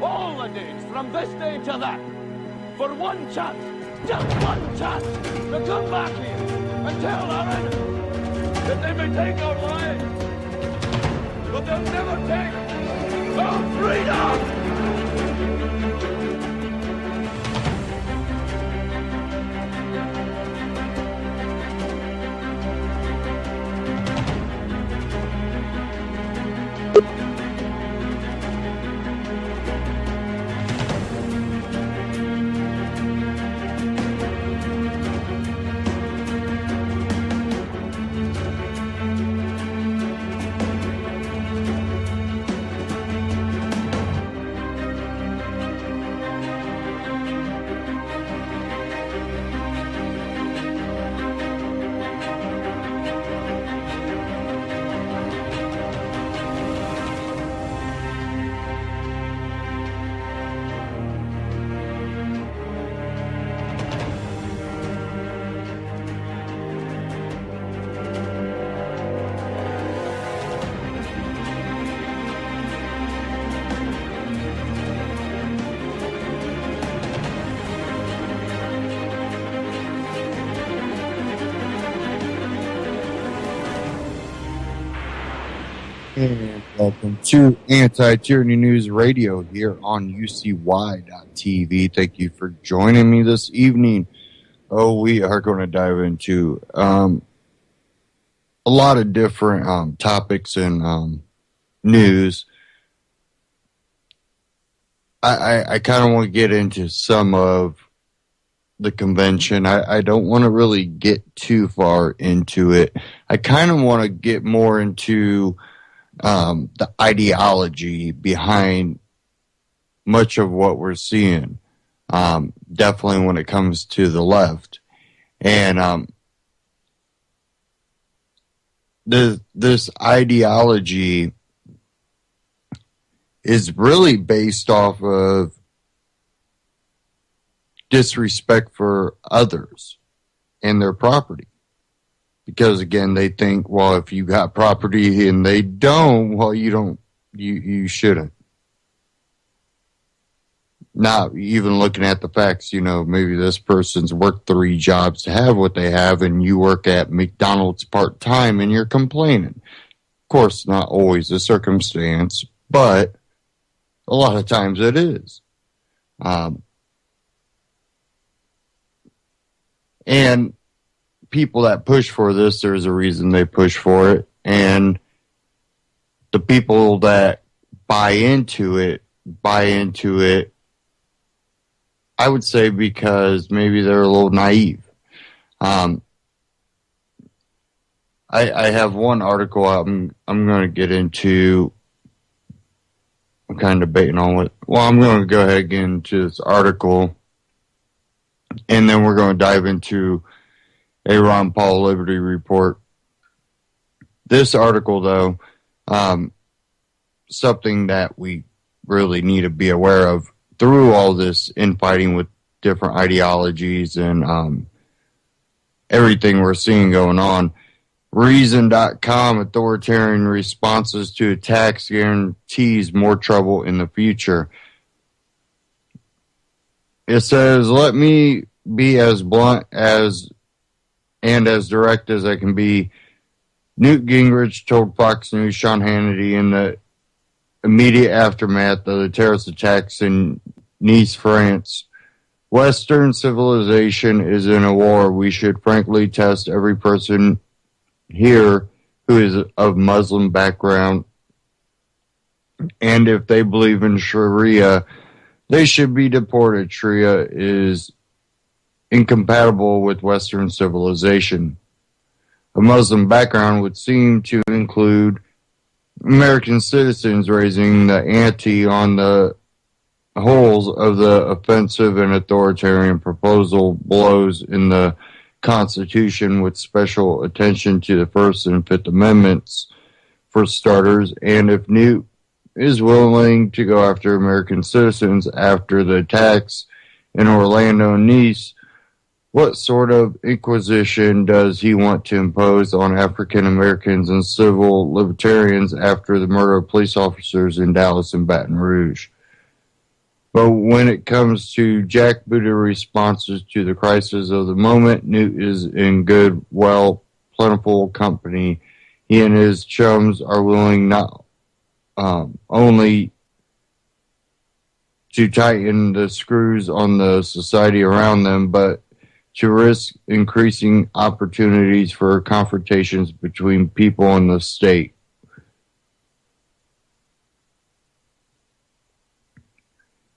all the days, from this day to that, for one chance, just one chance, to come back here and tell our enemies that they may take our lives, but they'll never take our freedom! And welcome to Anti-Tyranny News Radio here on UCY.TV. Thank you for joining me this evening. We are going to dive into a lot of different topics and news. I kind of want to get into some of the convention. I don't want to really get too far into it. I kind of want to get more into the ideology behind much of what we're seeing, definitely when it comes to the left. And this ideology is really based off of disrespect for others and their property. Because again, they think, well, if you got property and they don't, well, you shouldn't. Not even looking at the facts, maybe this person's worked 3 jobs to have what they have, and you work at McDonald's part-time and you're complaining. Of course, not always the circumstance, but a lot of times it is. And people that push for this, there's a reason they push for it. And the people that buy into it, I would say because maybe they're a little naive. I have one article I'm going to get into. I'm kind of debating on what. Well, I'm going to go ahead and get into this article, and then we're going to dive into a Ron Paul Liberty Report. This article, though, something that we really need to be aware of through all this infighting with different ideologies and everything we're seeing going on. Reason.com, authoritarian responses to attacks guarantees more trouble in the future. It says, let me be as blunt and as direct as I can be. Newt Gingrich told Fox News' Sean Hannity in the immediate aftermath of the terrorist attacks in Nice, France, Western civilization is in a war. We should frankly test every person here who is of Muslim background, and if they believe in Sharia, they should be deported. Sharia is incompatible with Western civilization. A Muslim background would seem to include American citizens raising the ante on the holes of the offensive and authoritarian proposal blows in the Constitution, with special attention to the First and Fifth Amendments for starters, and if Newt is willing to go after American citizens after the attacks in Orlando and Nice, what sort of inquisition does he want to impose on African Americans and civil libertarians after the murder of police officers in Dallas and Baton Rouge? But when it comes to jackbooted responses to the crisis of the moment, Newt is in good, well, plentiful company. He and his chums are willing not only to tighten the screws on the society around them, but to risk increasing opportunities for confrontations between people and the state.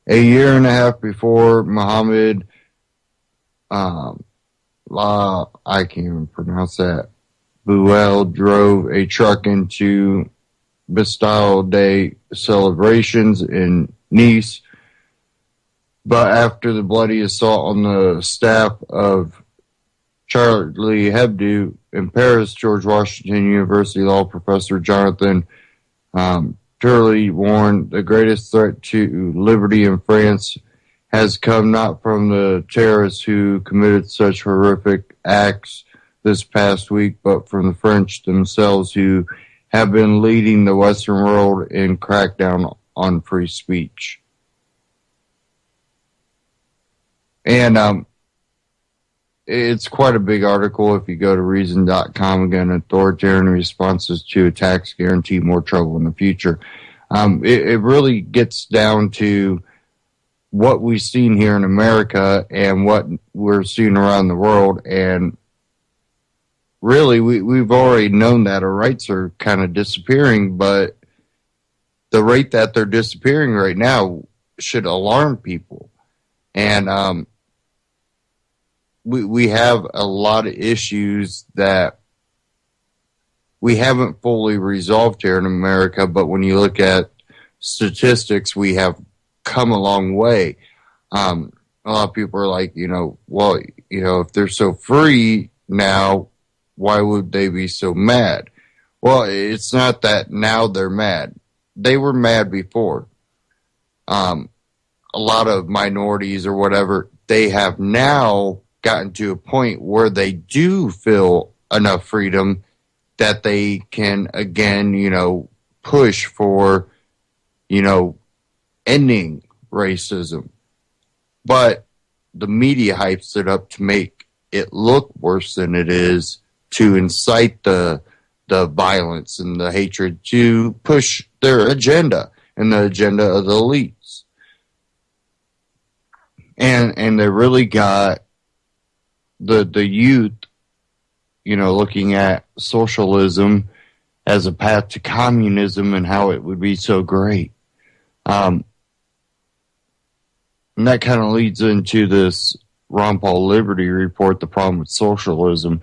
A year and a half before Mohammed, I can't even pronounce that, Buell drove a truck into Bastille Day celebrations in Nice. But after the bloody assault on the staff of Charlie Hebdo in Paris, George Washington University law professor Jonathan Turley warned the greatest threat to liberty in France has come not from the terrorists who committed such horrific acts this past week, but from the French themselves who have been leading the Western world in crackdown on free speech. And it's quite a big article. If you go to reason.com, again, authoritarian responses to attacks guarantee more trouble in the future. It really gets down to what we've seen here in America and what we're seeing around the world. And really, we've already known that our rights are kind of disappearing, but the rate that they're disappearing right now should alarm people. And we have a lot of issues that we haven't fully resolved here in America, but when you look at statistics, we have come a long way. A lot of people are like, well, if they're so free now, why would they be so mad? Well, it's not that now they're mad. They were mad before. A lot of minorities or whatever, they have now gotten to a point where they do feel enough freedom that they can, again, push for, ending racism. But the media hypes it up to make it look worse than it is, to incite the violence and the hatred, to push their agenda and the agenda of the elites. And they really got the youth, looking at socialism as a path to communism and how it would be so great. And that kind of leads into this Ron Paul Liberty report, The Problem with Socialism.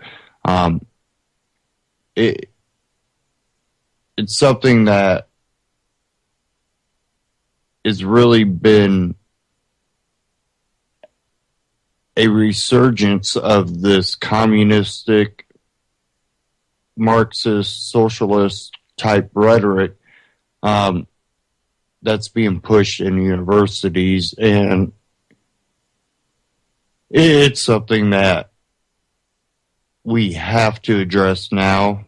It's something that has really been a resurgence of this communistic, Marxist, socialist type rhetoric that's being pushed in universities, and it's something that we have to address now,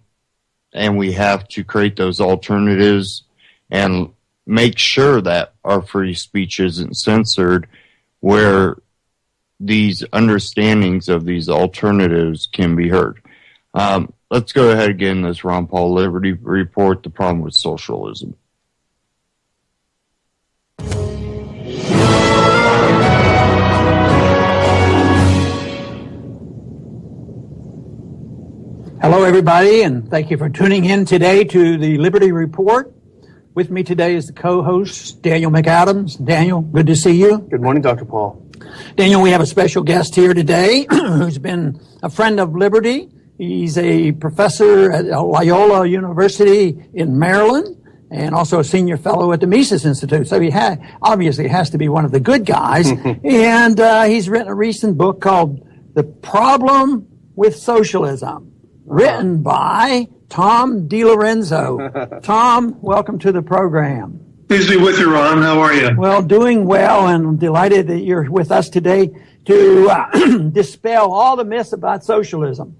and we have to create those alternatives and make sure that our free speech isn't censored, where these understandings of these alternatives can be heard. Let's go ahead again, this Ron Paul Liberty report, The Problem with Socialism. Hello, everybody, and thank you for tuning in today to the Liberty Report. With me today is the co-host, Daniel McAdams. Daniel, good to see you. Good morning, Dr. Paul. Daniel, we have a special guest here today who's been a friend of Liberty. He's a professor at Loyola University in Maryland and also a senior fellow at the Mises Institute. So he obviously has to be one of the good guys. And he's written a recent book called The Problem with Socialism, written by Tom DiLorenzo. Tom, welcome to the program. Pleased to be with you, Ron. How are you? Well, doing well, and I'm delighted that you're with us today to dispel all the myths about socialism.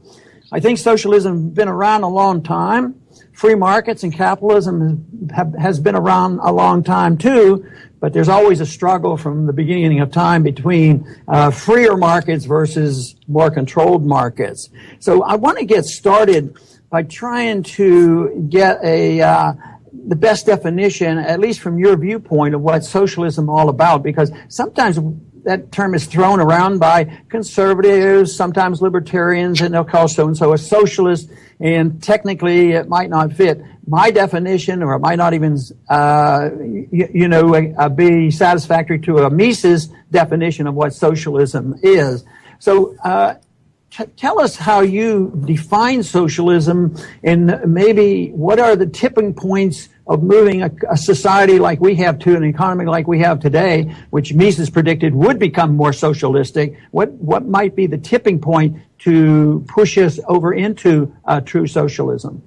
I think socialism has been around a long time. Free markets and capitalism has been around a long time too, but there's always a struggle from the beginning of time between freer markets versus more controlled markets. So I want to get started by trying to get the best definition, at least from your viewpoint, of what socialism is all about, because sometimes that term is thrown around by conservatives, sometimes libertarians, and they'll call so-and-so a socialist, and technically it might not fit my definition, or it might not even, be satisfactory to Mises' definition of what socialism is. So tell us how you define socialism, and maybe what are the tipping points of moving a society like we have to an economy like we have today, which Mises predicted would become more socialistic. What might be the tipping point to push us over into true socialism?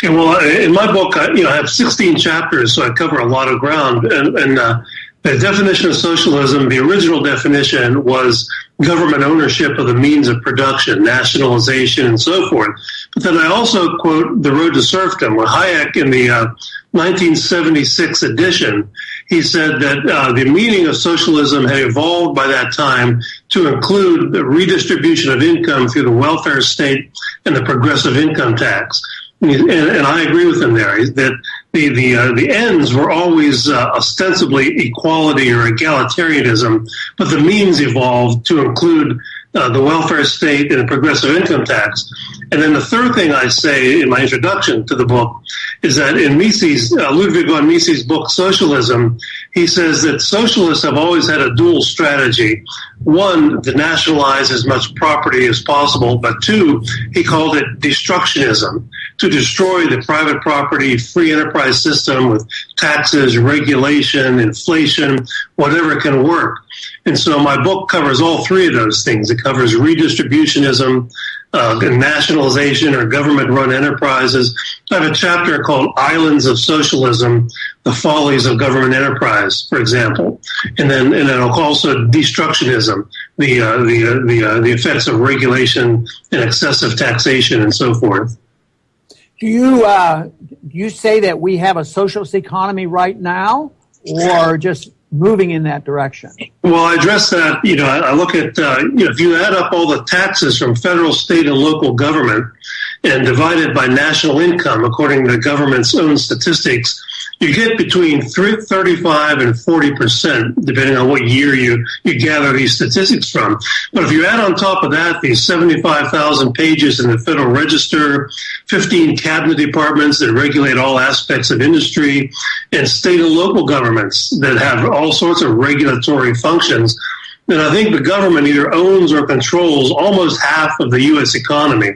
Okay, well, in my book, I have 16 chapters, so I cover a lot of ground. And the definition of socialism, the original definition, was government ownership of the means of production, nationalization, and so forth. But then I also quote The Road to Serfdom, where Hayek, in the 1976 edition, he said that the meaning of socialism had evolved by that time to include the redistribution of income through the welfare state and the progressive income tax. And I agree with him there, that the ends were always ostensibly equality or egalitarianism, but the means evolved to include the welfare state and the progressive income tax. And then the third thing I say in my introduction to the book is that in Ludwig von Mises' book, Socialism, he says that socialists have always had a dual strategy. One, to nationalize as much property as possible, but two, he called it destructionism, to destroy the private property, free enterprise system with taxes, regulation, inflation, whatever can work. And so my book covers all three of those things. It covers redistributionism, nationalization or government-run enterprises. I have a chapter called Islands of Socialism, the Follies of Government Enterprise, for example. And then also destructionism, the effects of regulation and excessive taxation and so forth. Do you say that we have a socialist economy right now, or just moving in that direction? Well, I address that. I look at, if you add up all the taxes from federal, state, and local government and divide it by national income, according to the government's own statistics, you get between 35 and 40%, depending on what year you gather these statistics from. But if you add on top of that these 75,000 pages in the Federal Register, 15 cabinet departments that regulate all aspects of industry, and state and local governments that have all sorts of regulatory functions, then I think the government either owns or controls almost half of the U.S. economy.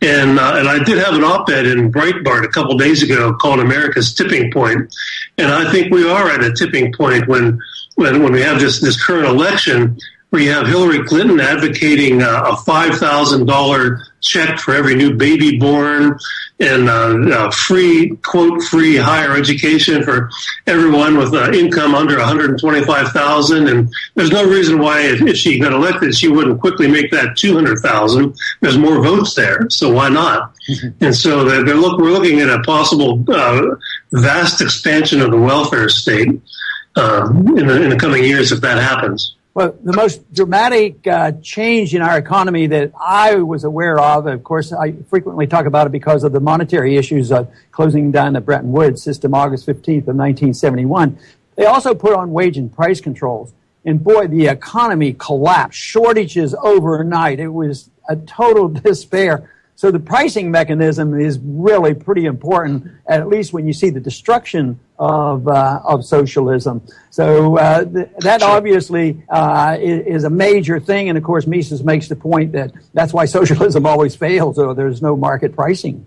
And I did have an op-ed in Breitbart a couple days ago called America's Tipping Point. And I think we are at a tipping point when we have this current election where you have Hillary Clinton advocating a $5,000 check for every new baby born and free, quote, free higher education for everyone with income under $125,000. And there's no reason why if she got elected, she wouldn't quickly make that $200,000. There's more votes there, so why not? Mm-hmm. And so we're looking at a possible vast expansion of the welfare state in the coming years if that happens. Well, the most dramatic change in our economy that I was aware of course, I frequently talk about it because of the monetary issues of closing down the Bretton Woods system August 15th of 1971. They also put on wage and price controls. And boy, the economy collapsed. Shortages overnight. It was a total despair. So the pricing mechanism is really pretty important, at least when you see the destruction of socialism. So that obviously is a major thing. And of course, Mises makes the point that that's why socialism always fails, or there's no market pricing.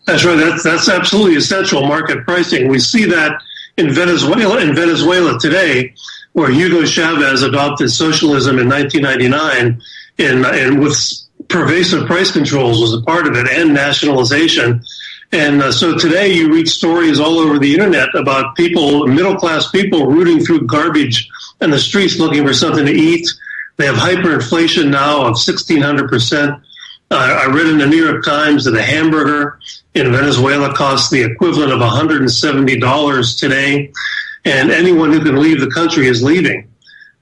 That's right. That's absolutely essential, market pricing. We see that in Venezuela today, where Hugo Chavez adopted socialism in 1999, and with pervasive price controls was a part of it, and nationalization. And so today you read stories all over the internet about people, middle-class people, rooting through garbage in the streets looking for something to eat. They have hyperinflation now of 1,600%. I read in the New York Times that a hamburger in Venezuela costs the equivalent of $170 today. and anyone who can leave the country is leaving.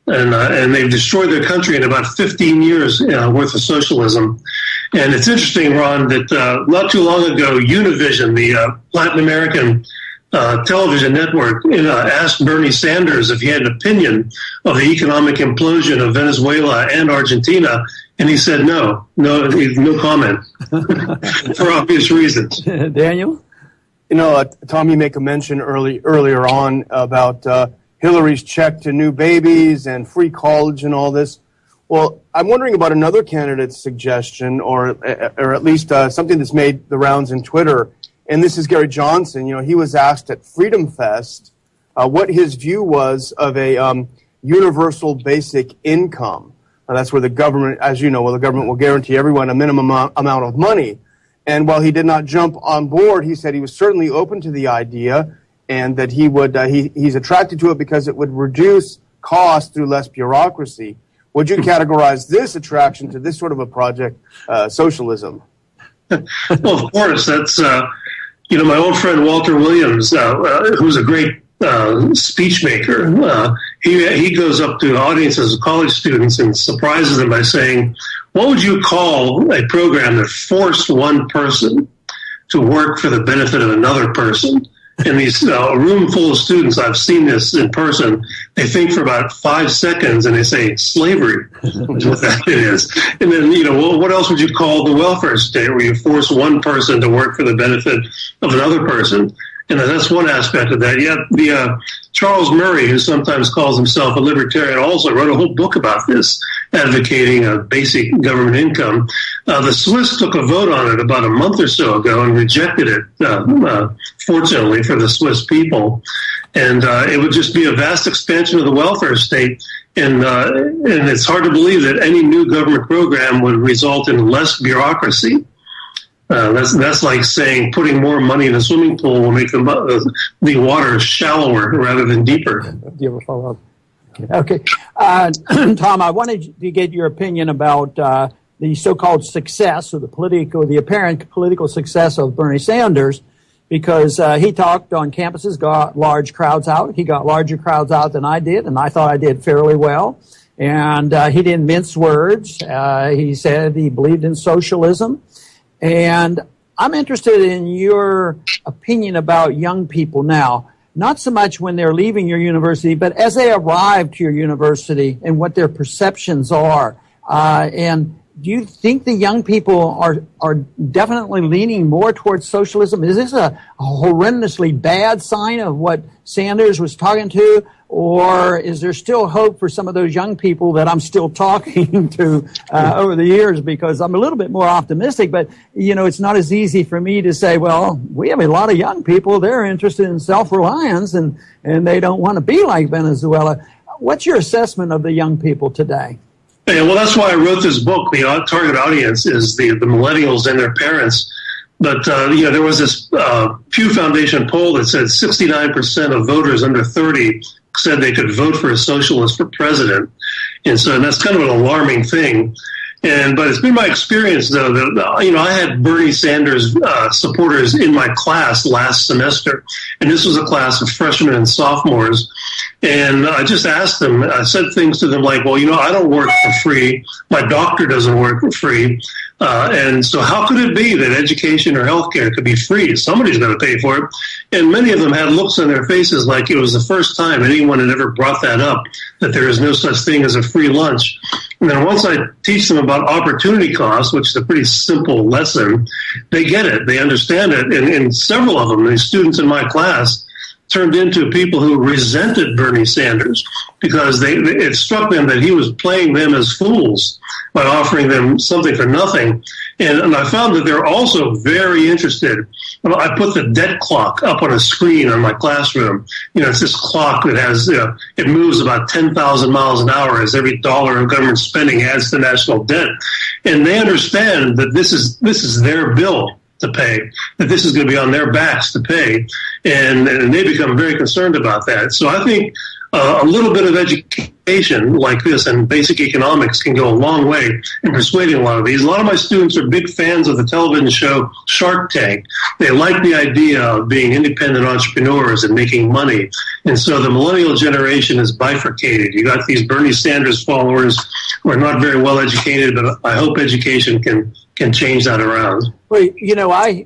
And they've destroyed their country in about 15 years worth of socialism. And it's interesting, Ron, that not too long ago, Univision, the Latin American television network, asked Bernie Sanders if he had an opinion of the economic implosion of Venezuela and Argentina, and he said no comment for obvious reasons. Daniel? Tom, you make a mention earlier on about Hillary's check to new babies and free college and all this. Well, I'm wondering about another candidate's suggestion, or at least something that's made the rounds in Twitter. And this is Gary Johnson. He was asked at Freedom Fest what his view was of a universal basic income. That's where the government, as you know, the government will guarantee everyone a minimum amount of money. And while he did not jump on board, he said he was certainly open to the idea, and that he would he's attracted to it because it would reduce costs through less bureaucracy. Would you categorize this attraction to this sort of a project socialism? Well, of course. That's my old friend Walter Williams, who's a great speech maker. He goes up to audiences of college students and surprises them by saying, "What would you call a program that forced one person to work for the benefit of another person?" And these a room full of students, I've seen this in person, they think for about 5 seconds and they say slavery, which is what that is. And then, what else would you call the welfare state, where you force one person to work for the benefit of another person? And that's one aspect of that. Yet Charles Murray, who sometimes calls himself a libertarian, also wrote a whole book about this, advocating a basic government income. The Swiss took a vote on it about a month or so ago and rejected it, fortunately for the Swiss people. And it would just be a vast expansion of the welfare state. And it's hard to believe that any new government program would result in less bureaucracy. That's like saying putting more money in a swimming pool will make the water shallower rather than deeper. Do you ever follow up? Okay. Tom, I wanted to get your opinion about the so-called success, or the apparent political success of Bernie Sanders, because he talked on campuses, got large crowds out. He got larger crowds out than I did, and I thought I did fairly well. And he didn't mince words. He said he believed in socialism. And I'm interested in your opinion about young people now, not so much when they're leaving your university, but as they arrive to your university and what their perceptions are. And do you think the young people are definitely leaning more towards socialism? Is this a horrendously bad sign of what Sanders was talking to? Or is there still hope for some of those young people that I'm still talking to over the years? Because I'm a little bit more optimistic, but, it's not as easy for me to say, well, we have a lot of young people, they're interested in self-reliance and they don't want to be like Venezuela. What's your assessment of the young people today? Yeah, well, that's why I wrote this book. The target audience is the millennials and their parents. But, there was this Pew Foundation poll that said 69% of voters under 30 said they could vote for a socialist for president. And that's kind of an alarming thing. But it's been my experience, though, that, I had Bernie Sanders supporters in my class last semester. And this was a class of freshmen and sophomores. And I just asked them, I said things to them like, well, I don't work for free. My doctor doesn't work for free. And so how could it be that education or healthcare could be free? Somebody's going to pay for it. And many of them had looks on their faces like it was the first time anyone had ever brought that up, that there is no such thing as a free lunch. And then once I teach them about opportunity cost, which is a pretty simple lesson, they get it. They understand it. And several of them, the students in my class, turned into people who resented Bernie Sanders because it struck them that he was playing them as fools by offering them something for nothing. And I found that they're also very interested. I put the debt clock up on a screen on my classroom. It's this clock that has, it moves about 10,000 miles an hour as every dollar of government spending adds to national debt. And they understand that this is their bill to pay, that this is going to be on their backs to pay. And they become very concerned about that. So I think a little bit of education education like this and basic economics can go a long way in persuading a lot of these. A lot of my students are big fans of the television show Shark Tank. They like the idea of being independent entrepreneurs and making money. And so the millennial generation is bifurcated. You got these Bernie Sanders followers who are not very well educated, but I hope education can change that around. Well, you know, I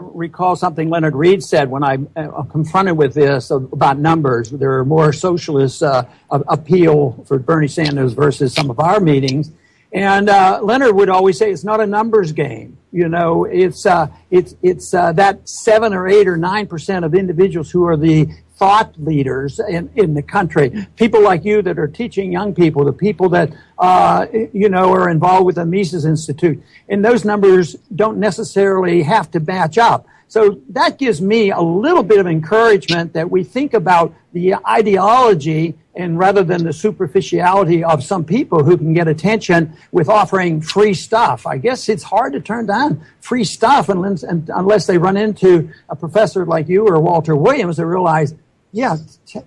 recall something Leonard Reed said when I'm confronted with this about numbers. There are more socialist appeal for Bernie Sanders versus some of our meetings. And Leonard would always say it's not a numbers game. You know, it's that 7 or 8 or 9% of individuals who are the thought leaders in the country, people like you that are teaching young people, the people that, are involved with the Mises Institute. And those numbers don't necessarily have to match up. So that gives me a little bit of encouragement that we think about the ideology and rather than the superficiality of some people who can get attention with offering free stuff. I guess it's hard to turn down free stuff unless they run into a professor like you or Walter Williams that realize, yeah,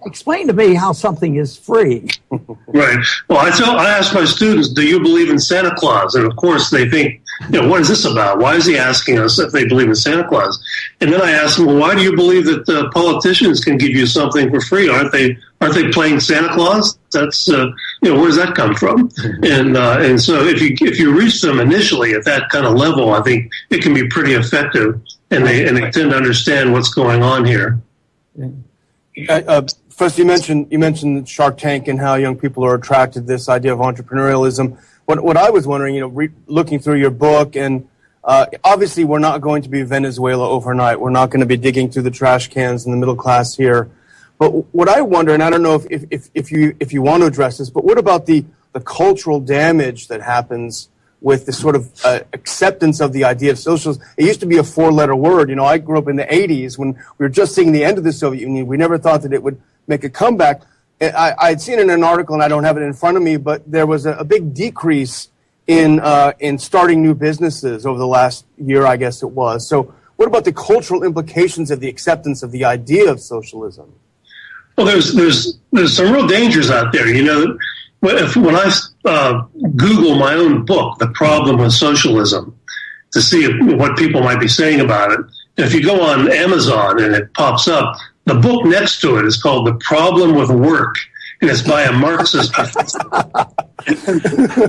explain to me how something is free. Right. Well, I ask my students, do you believe in Santa Claus? And of course they think, what is this about? Why is he asking us if they believe in Santa Claus? And then I ask them, well, why do you believe that politicians can give you something for free? Aren't they playing Santa Claus? That's where does that come from? And so if you reach them initially at that kind of level, I think it can be pretty effective, and they tend to understand what's going on here. First, you mentioned Shark Tank and how young people are attracted to this idea of entrepreneurialism. What I was wondering, looking through your book, and obviously we're not going to be Venezuela overnight. We're not going to be digging through the trash cans in the middle class here. But what I wonder, and I don't know if you want to address this, but what about the cultural damage that happens with the sort of acceptance of the idea of socialism? It used to be a 4-letter word. I grew up in the 80s when we were just seeing the end of the Soviet Union. We never thought that it would make a comeback. I had seen it in an article, and I don't have it in front of me, but there was a big decrease in starting new businesses over the last year, I guess it was. So what about the cultural implications of the acceptance of the idea of socialism? Well, there's some real dangers out there. When I Google my own book, The Problem with Socialism, to see what people might be saying about it, and if you go on Amazon and it pops up, the book next to it is called The Problem with Work, and it's by a Marxist professor.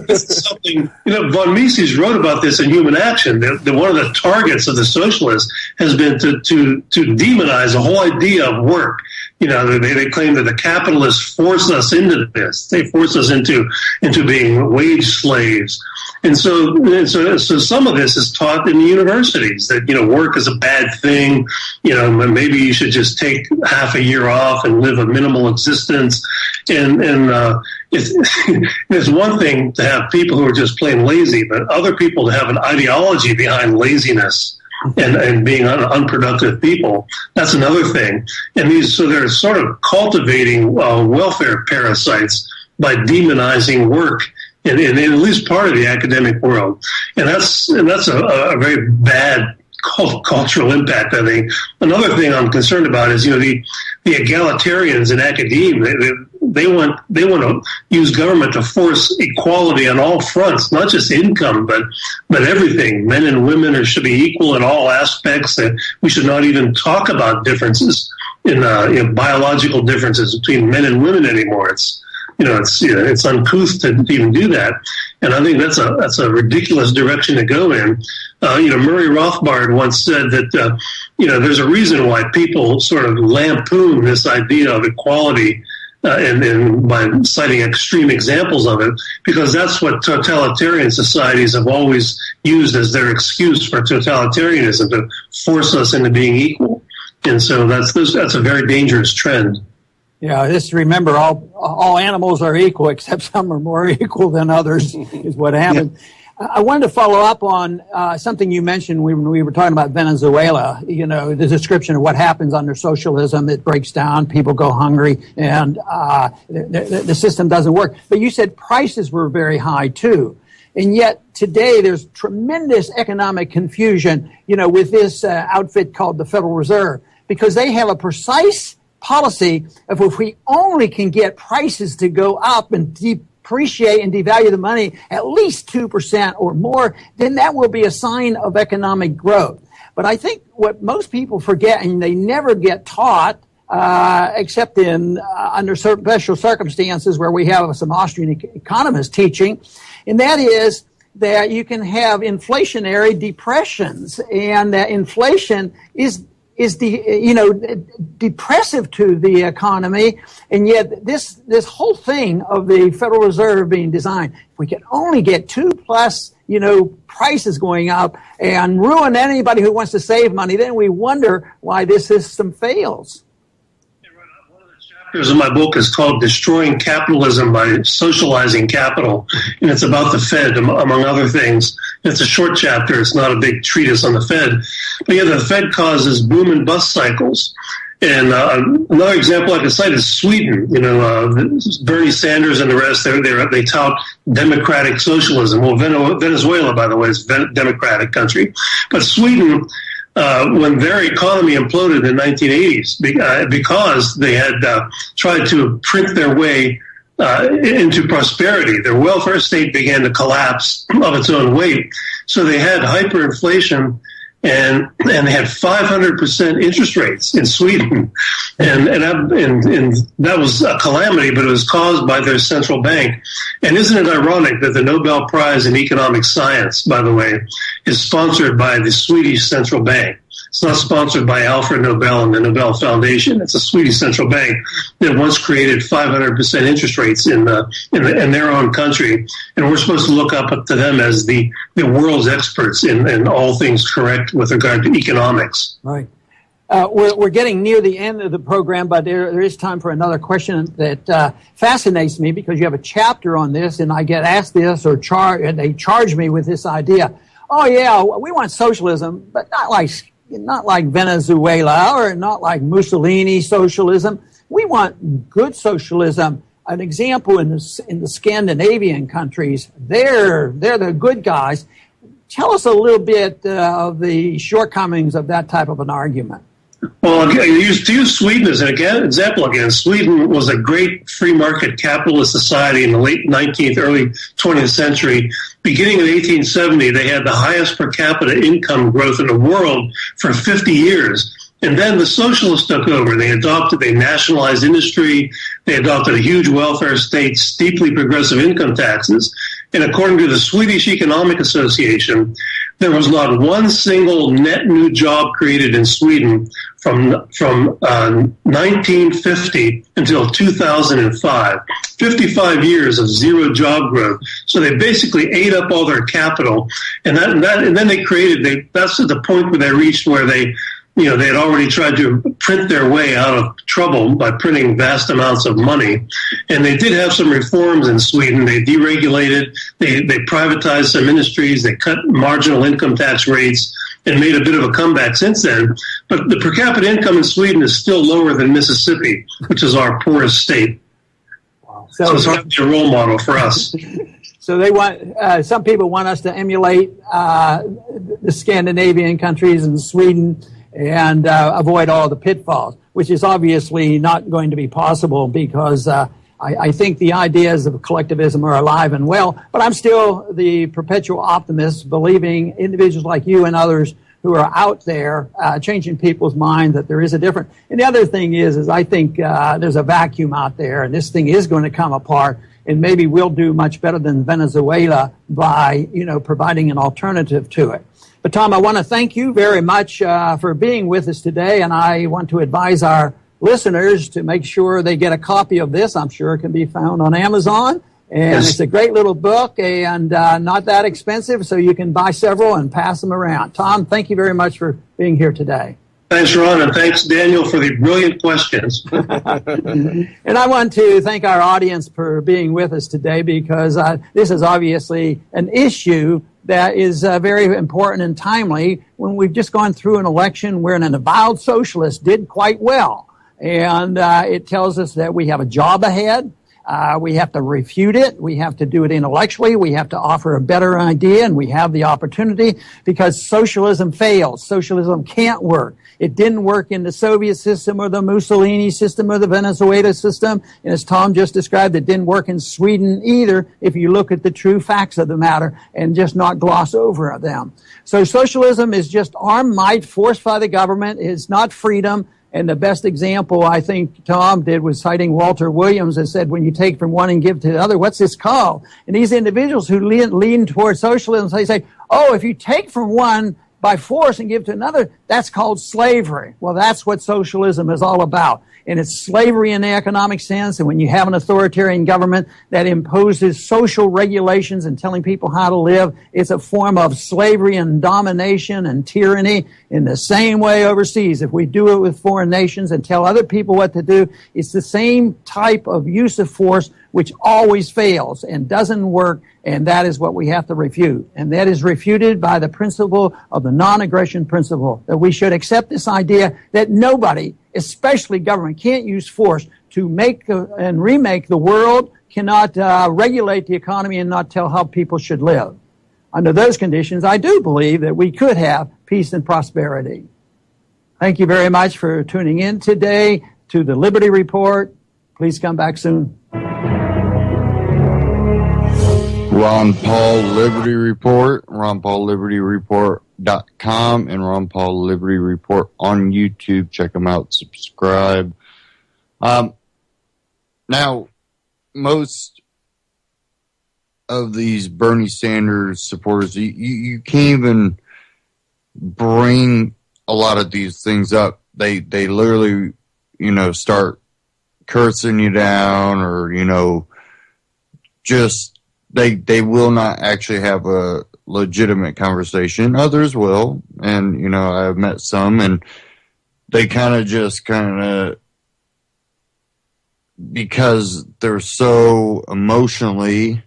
This is something, von Mises wrote about this in Human Action, that one of the targets of the socialists has been to demonize the whole idea of work. They claim that the capitalists force us into this. They force us into being wage slaves. And so some of this is taught in the universities that, work is a bad thing. Maybe you should just take half a year off and live a minimal existence. And it's one thing to have people who are just plain lazy, but other people to have an ideology behind laziness and being unproductive people. That's another thing. And so they're sort of cultivating welfare parasites by demonizing work in at least part of the academic world. And that's a very bad cultural impact, I think. Another thing I'm concerned about is, the egalitarians in academia, they want to use government to force equality on all fronts, not just income, but everything. Men and women should be equal in all aspects. That we should not even talk about differences in biological differences between men and women anymore. It's uncouth to even do that, and I think that's a ridiculous direction to go in. Murray Rothbard once said that there's a reason why people sort of lampoon this idea of equality, and by citing extreme examples of it, because that's what totalitarian societies have always used as their excuse for totalitarianism, to force us into being equal, and so that's a very dangerous trend. Yeah, just remember, all animals are equal, except some are more equal than others, is what happened. Yeah. I wanted to follow up on something you mentioned when we were talking about Venezuela. The description of what happens under socialism. It breaks down, people go hungry, and the system doesn't work. But you said prices were very high, too. And yet today there's tremendous economic confusion, with this outfit called the Federal Reserve, because they have a precise policy of if we only can get prices to go up and depreciate and devalue the money at least 2% or more, then that will be a sign of economic growth. But I think what most people forget, and they never get taught, except in under special circumstances where we have some Austrian economists teaching, and that is that you can have inflationary depressions, and that inflation is depressive to the economy, and yet this whole thing of the Federal Reserve being designed, if we can only get 2+ prices going up and ruin anybody who wants to save money, then we wonder why this system fails. One of the chapters in my book is called Destroying Capitalism by Socializing Capital, and it's about the Fed, among other things. It's a short chapter. It's not a big treatise on the Fed. But yeah, the Fed causes boom and bust cycles. And another example I can cite is Sweden. Bernie Sanders and the rest, they tout democratic socialism. Well, Venezuela, by the way, is a democratic country. But Sweden, when their economy imploded in the 1980s, because they had tried to print their way into prosperity, their welfare state began to collapse of its own weight. So they had hyperinflation, and they had 500% interest rates in Sweden, and that was a calamity, but it was caused by their central bank. And isn't it ironic that the Nobel Prize in Economic Science, by the way, is sponsored by the Swedish central bank? It's not sponsored by Alfred Nobel and the Nobel Foundation. It's a Swedish central bank that once created 500% interest rates in their own country, and we're supposed to look up to them as the world's experts in all things correct with regard to economics. Right. We're getting near the end of the program, but there is time for another question that fascinates me, because you have a chapter on this, and I get asked this, or they charge me with this idea. Oh yeah, we want socialism, but not like Venezuela, or not like Mussolini socialism. We want good socialism. An example in the Scandinavian countries, they're the good guys. Tell us a little bit of the shortcomings of that type of an argument. Well, to use Sweden as an example again, Sweden was a great free market capitalist society in the late 19th, early 20th century. Beginning in 1870, they had the highest per capita income growth in the world for 50 years. And then the socialists took over. They nationalized industry. They adopted a huge welfare state, steeply progressive income taxes. And according to the Swedish Economic Association, there was not one single net new job created in Sweden from 1950 until 2005. 55 years of zero job growth. So they basically ate up all their capital, and then they created. That's the point where they reached where they had already tried to print their way out of trouble by printing vast amounts of money. And they did have some reforms in Sweden. They deregulated, they privatized some industries, they cut marginal income tax rates, and made a bit of a comeback since then. But the per capita income in Sweden is still lower than Mississippi, which is our poorest state. Wow. So it's hard to be a role model for us. So they want some people want us to emulate the Scandinavian countries and Sweden, and avoid all the pitfalls, which is obviously not going to be possible, because I think the ideas of collectivism are alive and well, but I'm still the perpetual optimist, believing individuals like you and others who are out there changing people's minds that there is a difference. And the other thing is I think there's a vacuum out there, and this thing is going to come apart, and maybe we'll do much better than Venezuela by, providing an alternative to it. But Tom, I want to thank you very much for being with us today, and I want to advise our listeners to make sure they get a copy of this. I'm sure it can be found on Amazon, and yes. It's a great little book, and not that expensive, so you can buy several and pass them around. Tom, thank you very much for being here today. Thanks, Ron, and thanks, Daniel, for the brilliant questions. And I want to thank our audience for being with us today, because this is obviously an issue that is very important and timely when we've just gone through an election where an avowed socialist did quite well. And it tells us that we have a job ahead. We have to refute it. We have to do it intellectually. We have to offer a better idea, and we have the opportunity because socialism fails. Socialism can't work. It didn't work in the Soviet system or the Mussolini system or the Venezuela system. And as Tom just described, it didn't work in Sweden either if you look at the true facts of the matter and just not gloss over them. So socialism is just armed might forced by the government. It's not freedom. And the best example I think Tom did was citing Walter Williams that said, when you take from one and give to the other, what's this called? And these individuals who lean towards socialism, they say, oh, if you take from one by force and give to another, that's called slavery. Well, that's what socialism is all about. And it's slavery in the economic sense. And when you have an authoritarian government that imposes social regulations and telling people how to live, it's a form of slavery and domination and tyranny. In the same way overseas, if we do it with foreign nations and tell other people what to do, it's the same type of use of force which always fails and doesn't work, and that is what we have to refute. And that is refuted by the principle of the non-aggression principle, that we should accept this idea that nobody, especially government, can't use force to make and remake the world, cannot regulate the economy and not tell how people should live. Under those conditions, I do believe that we could have peace and prosperity. Thank you very much for tuning in today to the Liberty Report. Please come back soon. Ron Paul Liberty Report, RonPaulLibertyReport.com, and Ron Paul Liberty Report on YouTube. Check them out, subscribe. Now, most of these Bernie Sanders supporters, you can't even bring a lot of these things up. They literally, start cursing you down or, just they will not actually have a legitimate conversation. Others will, and I've met some, and they kind of because they're so emotions,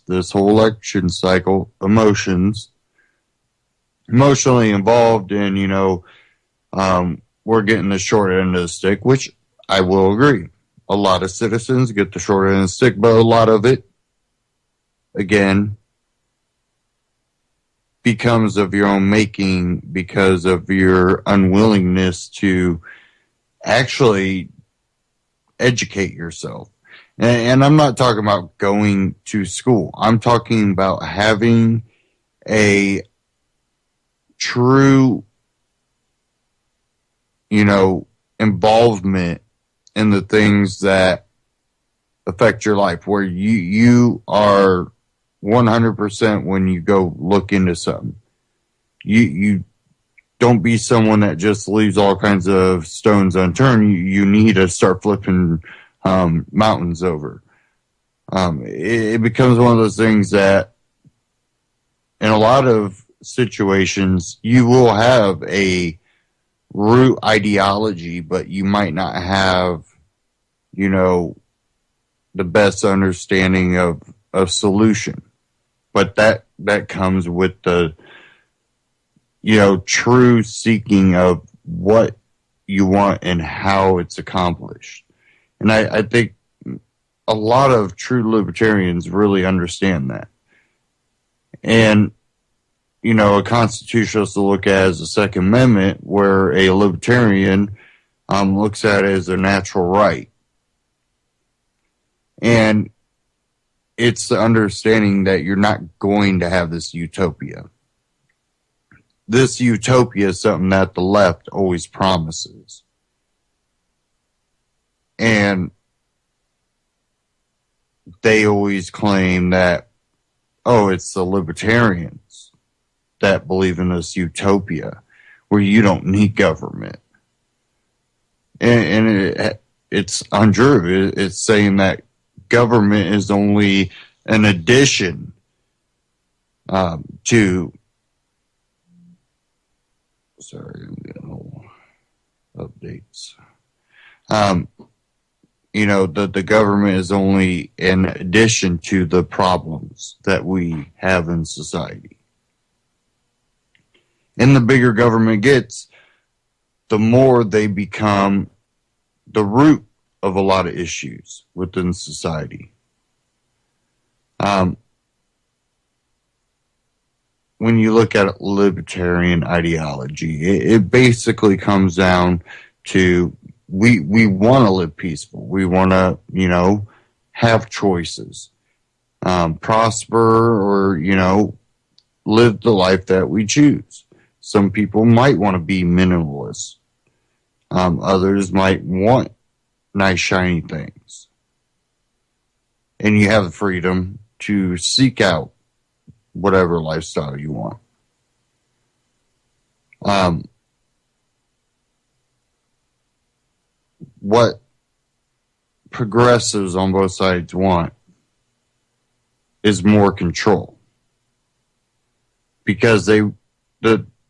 this whole election cycle, emotionally involved in, we're getting the short end of the stick, which I will agree. A lot of citizens get the short end of the stick, but a lot of it, again, becomes of your own making because of your unwillingness to actually educate yourself. And I'm not talking about going to school. I'm talking about having a true, involvement in the things that affect your life, where you are 100% when you go look into something. You don't be someone that just leaves all kinds of stones unturned. You need to start flipping mountains over. It becomes one of those things that in a lot of situations you will have a root ideology, but you might not have, the best understanding of solution. But that comes with the, true seeking of what you want and how it's accomplished. And I think a lot of true libertarians really understand that. And, a constitutionalist will look at as the Second Amendment, where a libertarian looks at it as a natural right. And it's the understanding that you're not going to have this utopia. This utopia is something that the left always promises. And they always claim that, it's the libertarians that believe in this utopia where you don't need government. And it's untrue. It's saying that government is only an addition to... Sorry, I'm getting little updates. The government is only an addition to the problems that we have in society. And the bigger government gets, the more they become the root of a lot of issues within society. When you look at libertarian ideology, it basically comes down to we want to live peaceful. We want to, have choices, prosper, or, live the life that we choose. Some people might want to be minimalists. Others might want nice, shiny things. And you have the freedom to seek out whatever lifestyle you want. What progressives on both sides want is more control. Because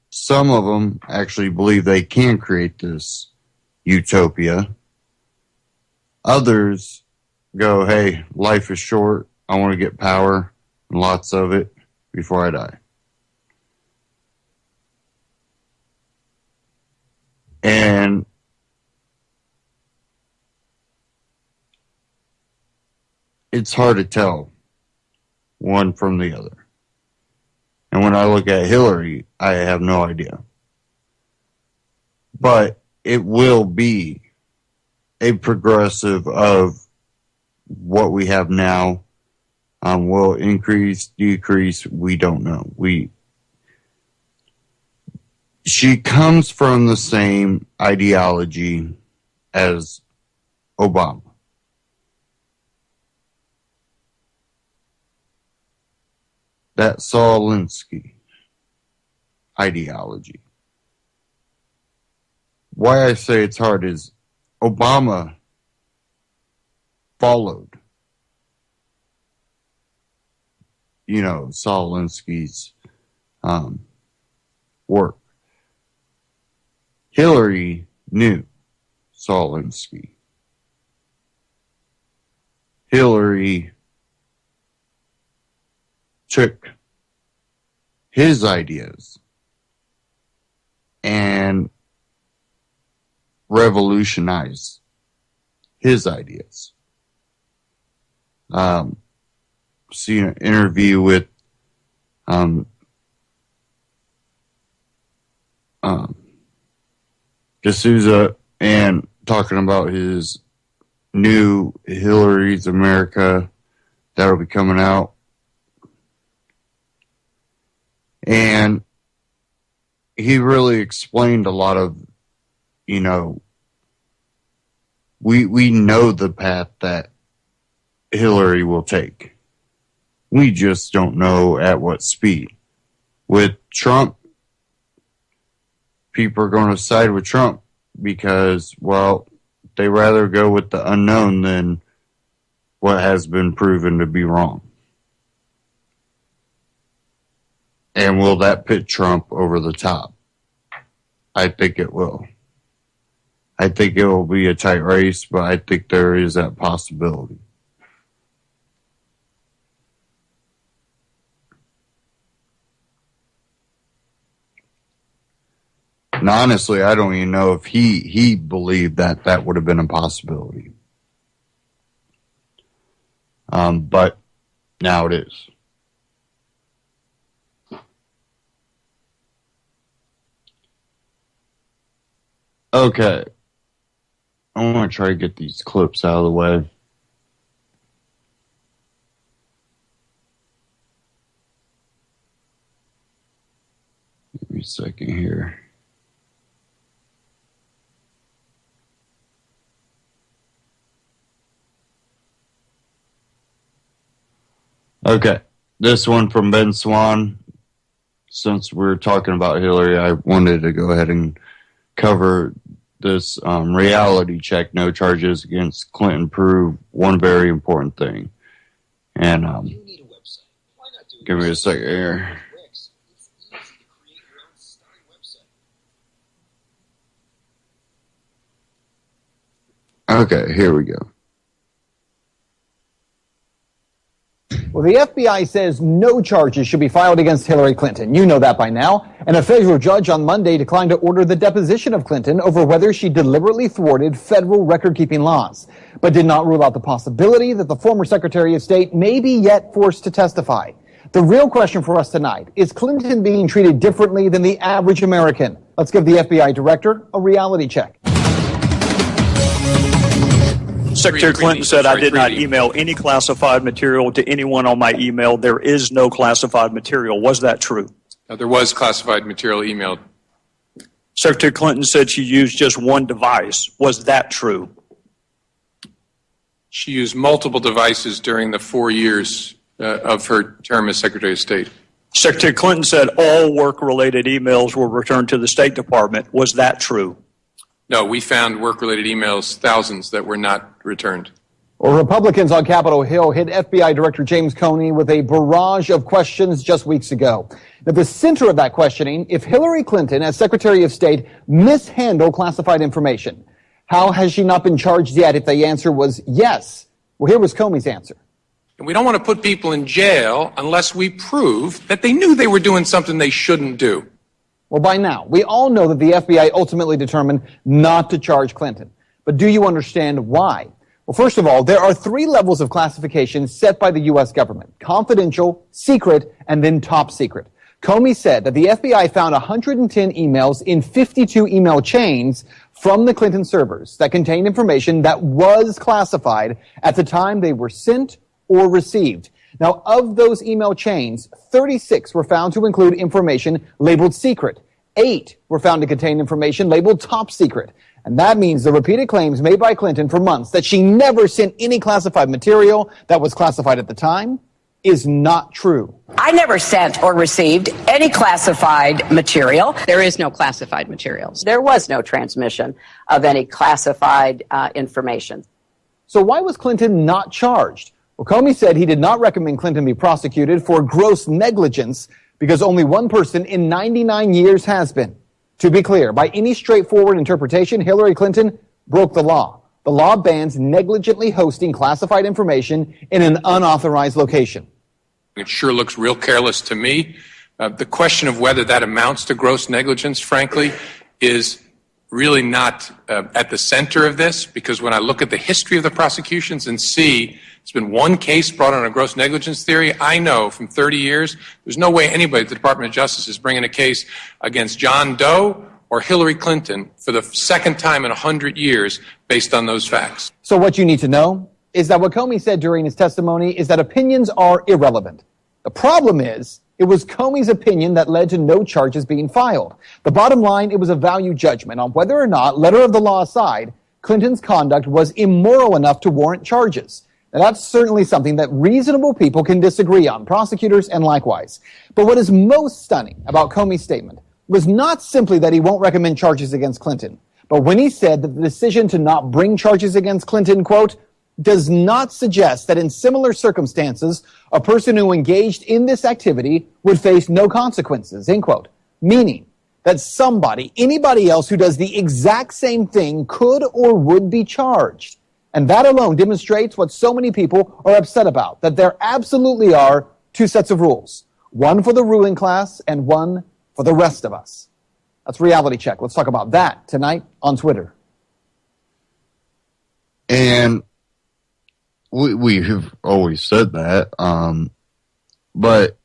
some of them actually believe they can create this utopia. Others go, hey, life is short. I want to get power and lots of it before I die. And it's hard to tell one from the other. And when I look at Hillary, I have no idea. But it will be a progressive of what we have now. Will increase, decrease, we don't know. She comes from the same ideology as Obama. That Saul Alinsky ideology. Why I say it's hard is Obama followed, Saul Alinsky's work. Hillary knew Saul Alinsky. Hillary took his ideas and revolutionized his ideas. See an interview with D'Souza and talking about his new Hillary's America that'll be coming out. And he really explained a lot of, we know the path that Hillary will take. We just don't know at what speed. With Trump, people are going to side with Trump because, they rather go with the unknown than what has been proven to be wrong. And will that pit Trump over the top? I think it will. I think it will be a tight race, but I think there is that possibility. And honestly, I don't even know if he believed that would have been a possibility. But now it is. Okay. I want to try to get these clips out of the way. Give me a second here. Okay. This one from Ben Swan. Since we're talking about Hillary, I wanted to go ahead and cover this reality check. No charges against Clinton prove one very important thing. And You need a website. Why not do it? give me a second here. Wix. It's easy to create your own stunning website. Okay, here we go. Well, the FBI says no charges should be filed against Hillary Clinton. You know that by now. And a federal judge on Monday declined to order the deposition of Clinton over whether she deliberately thwarted federal record-keeping laws, but did not rule out the possibility that the former Secretary of State may be yet forced to testify. The real question for us tonight, is Clinton being treated differently than the average American? Let's give the FBI director a reality check. Secretary Clinton said I did not email any classified material to anyone on my email. There is no classified material. Was that true? No, there was classified material emailed. Secretary Clinton said she used just one device. Was that true? She used multiple devices during the 4 years of her term as Secretary of State. Secretary Clinton said all work-related emails were returned to the State Department. Was that true? No, we found work-related emails, thousands, that were not returned. Well, Republicans on Capitol Hill hit FBI Director James Comey with a barrage of questions just weeks ago. At the center of that questioning, if Hillary Clinton, as Secretary of State, mishandled classified information, how has she not been charged yet if the answer was yes? Well, here was Comey's answer. And we don't want to put people in jail unless we prove that they knew they were doing something they shouldn't do. Well, by now, we all know that the FBI ultimately determined not to charge Clinton. But do you understand why? Well, first of all, there are 3 levels of classification set by the U.S. government: confidential, secret, and then top secret. Comey said that the FBI found 110 emails in 52 email chains from the Clinton servers that contained information that was classified at the time they were sent or received. Now, of those email chains, 36 were found to include information labeled secret. 8 were found to contain information labeled top secret. And that means the repeated claims made by Clinton for months that she never sent any classified material that was classified at the time is not true. I never sent or received any classified material. There is no classified materials. There was no transmission of any classified information. So why was Clinton not charged? Well, Comey said he did not recommend Clinton be prosecuted for gross negligence because only one person in 99 years has been. To be clear, by any straightforward interpretation, Hillary Clinton broke the law. The law bans negligently hosting classified information in an unauthorized location. It sure looks real careless to me. The question of whether that amounts to gross negligence, frankly, is really not at the center of this, because when I look at the history of the prosecutions and see it's been one case brought on a gross negligence theory, I know from 30 years there's no way anybody at the Department of Justice is bringing a case against John Doe or Hillary Clinton for the second time in 100 years based on those facts. So what you need to know is that what Comey said during his testimony is that opinions are irrelevant. The problem is, it was Comey's opinion that led to no charges being filed. The bottom line, it was a value judgment on whether or not, letter of the law aside, Clinton's conduct was immoral enough to warrant charges. Now, that's certainly something that reasonable people can disagree on, prosecutors and likewise. But what is most stunning about Comey's statement was not simply that he won't recommend charges against Clinton, but when he said that the decision to not bring charges against Clinton, quote, does not suggest that in similar circumstances, a person who engaged in this activity would face no consequences, end quote. Meaning that somebody, anybody else who does the exact same thing could or would be charged. And that alone demonstrates what so many people are upset about, that there absolutely are 2 sets of rules. One for the ruling class and one for the rest of us. That's Reality Check. Let's talk about that tonight on Twitter. And we have always said that, but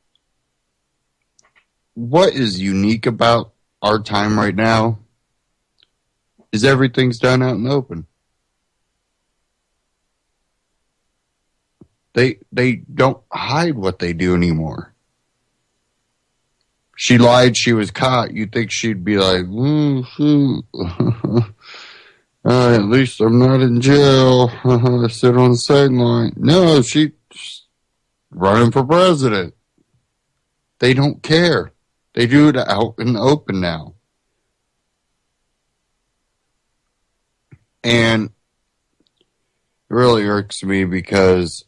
what is unique about our time right now is everything's done out in the open. They don't hide what they do anymore. She lied, she was caught. You'd think she'd be like, at least I'm not in jail. I sit on the sideline. No, she's running for president. They don't care. They do it out in the open now. And it really irks me because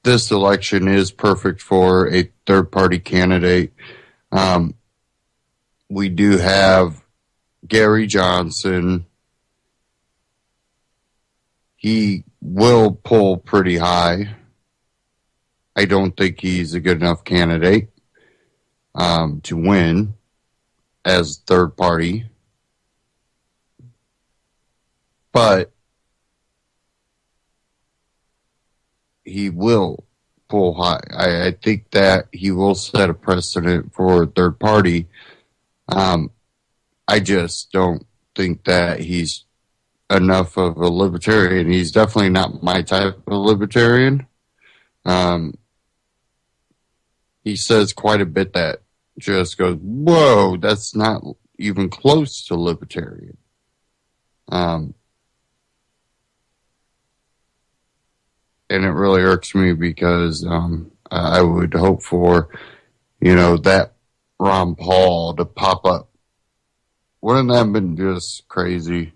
this election is perfect for a third-party candidate. We do have Gary Johnson. He will pull pretty high. I don't think he's a good enough candidate to win as third party. But he will pull high. I think that he will set a precedent for third party. I just don't think that he's enough of a libertarian. He's definitely not my type of libertarian. He says quite a bit that just goes, whoa, that's not even close to libertarian. And it really irks me because I would hope for, that Ron Paul to pop up. Wouldn't that have been just crazy?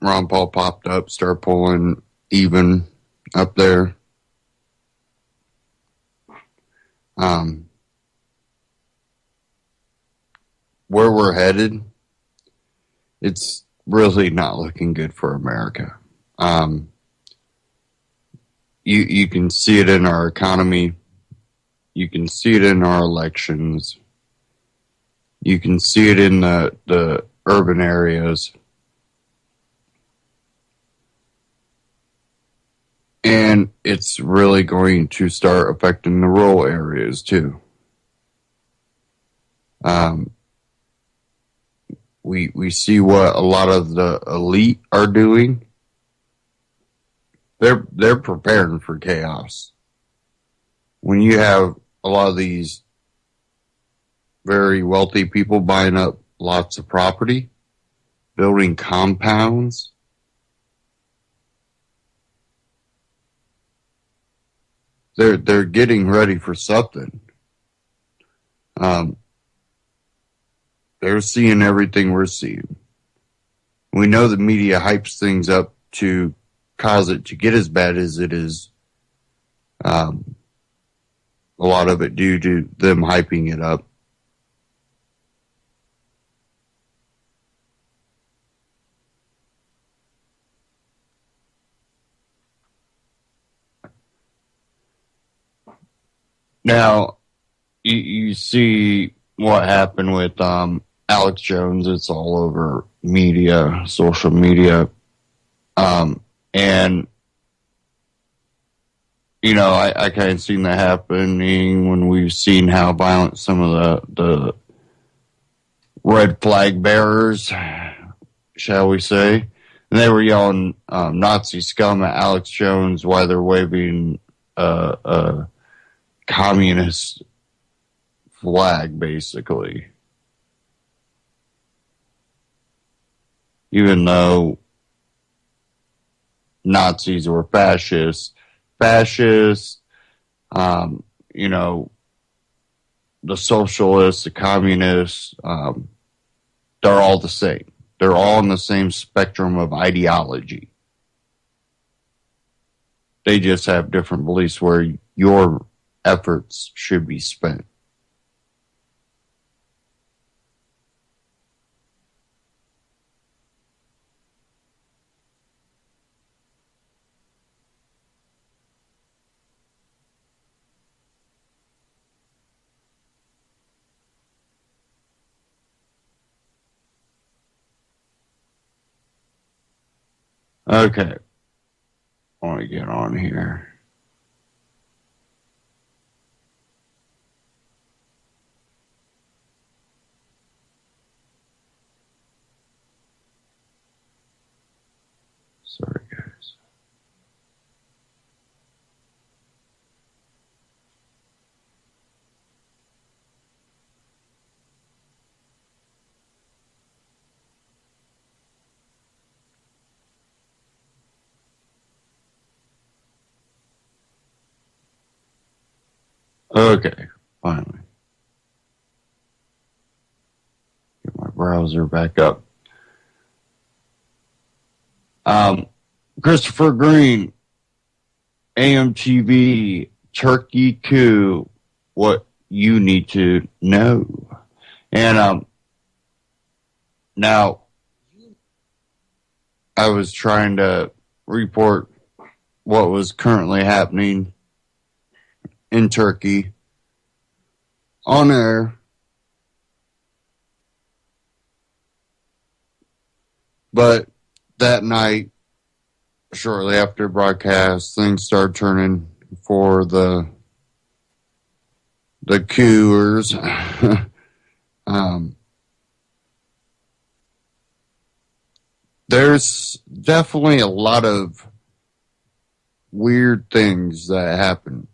Ron Paul popped up, started pulling even up there. Where we're headed, it's really not looking good for America. You can see it in our economy. You can see it in our elections. You can see it in the urban areas. And it's really going to start affecting the rural areas too. We see what a lot of the elite are doing. They're preparing for chaos. When you have a lot of these very wealthy people buying up lots of property, building compounds, they're getting ready for something. They're seeing everything we're seeing. We know the media hypes things up to cause it to get as bad as it is. A lot of it due to them hyping it up. Now, you see what happened with Alex Jones. It's all over media, social media. And, I kind of seen that happening when we've seen how violent some of the red flag bearers, shall we say, and they were yelling Nazi scum at Alex Jones while they're waving a communist flag, basically. Even though Nazis were fascists, the socialists, the communists, they're all the same. They're all on the same spectrum of ideology. They just have different beliefs where your efforts should be spent. Okay. I want to get on here. Sorry, guys. Okay, finally. Get my browser back up. Christopher Green, AMTV, Turkey Coup, what you need to know. And now, I was trying to report what was currently happening in Turkey on air. But that night, shortly after broadcast, things started turning for the coupers. There's definitely a lot of weird things that happen.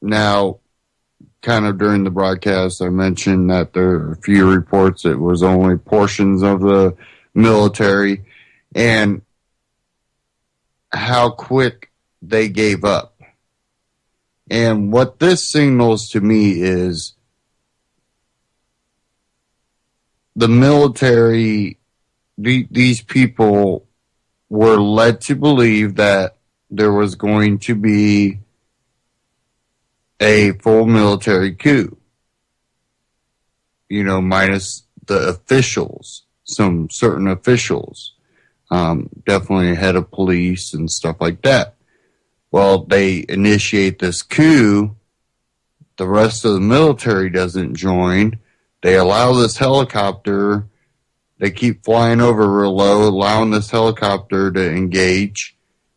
Now, kind of during the broadcast, I mentioned that there are a few reports it was only portions of the military and how quick they gave up. And what this signals to me is the military, these people were led to believe that there was going to be a full military coup. You know, minus the officials, some certain officials, definitely head of police and stuff like that. Well, they initiate this coup. The rest of the military doesn't join. They allow this helicopter. They keep flying over real low, allowing this helicopter to engage,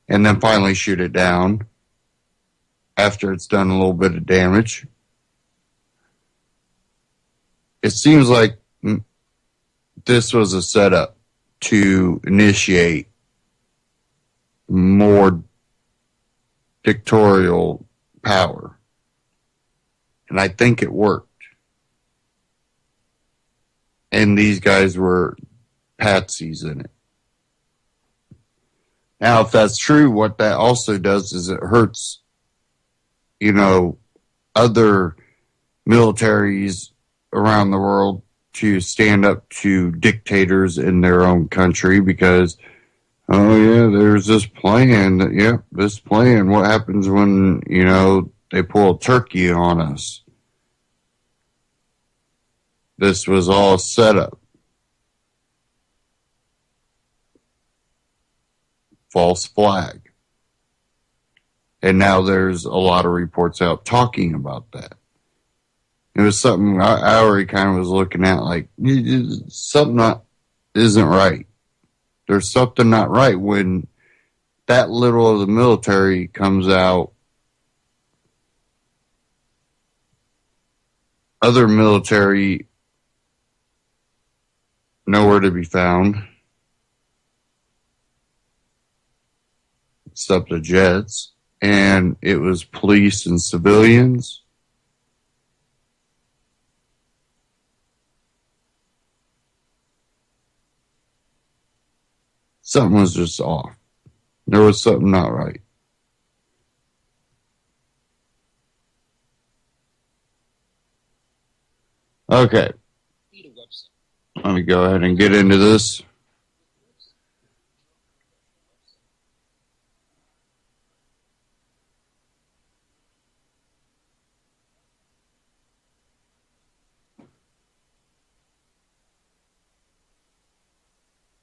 and then finally shoot it down after it's done a little bit of damage. It seems like this was a setup to initiate more dictatorial power. And I think it worked. And these guys were patsies in it. Now, if that's true, what that also does is it hurts, you know, other militaries around the world to stand up to dictators in their own country because, oh yeah, there's this plan. This plan. What happens when, you know, they pull Turkey on us? This was all set up. False flag. And now there's a lot of reports out talking about that. It was something I already kind of was looking at like, something isn't right. There's something not right when that little of the military comes out. Other military nowhere to be found. Except the jets. And it was police and civilians. Something was just off. There was something not right. Okay. Let me go ahead and get into this.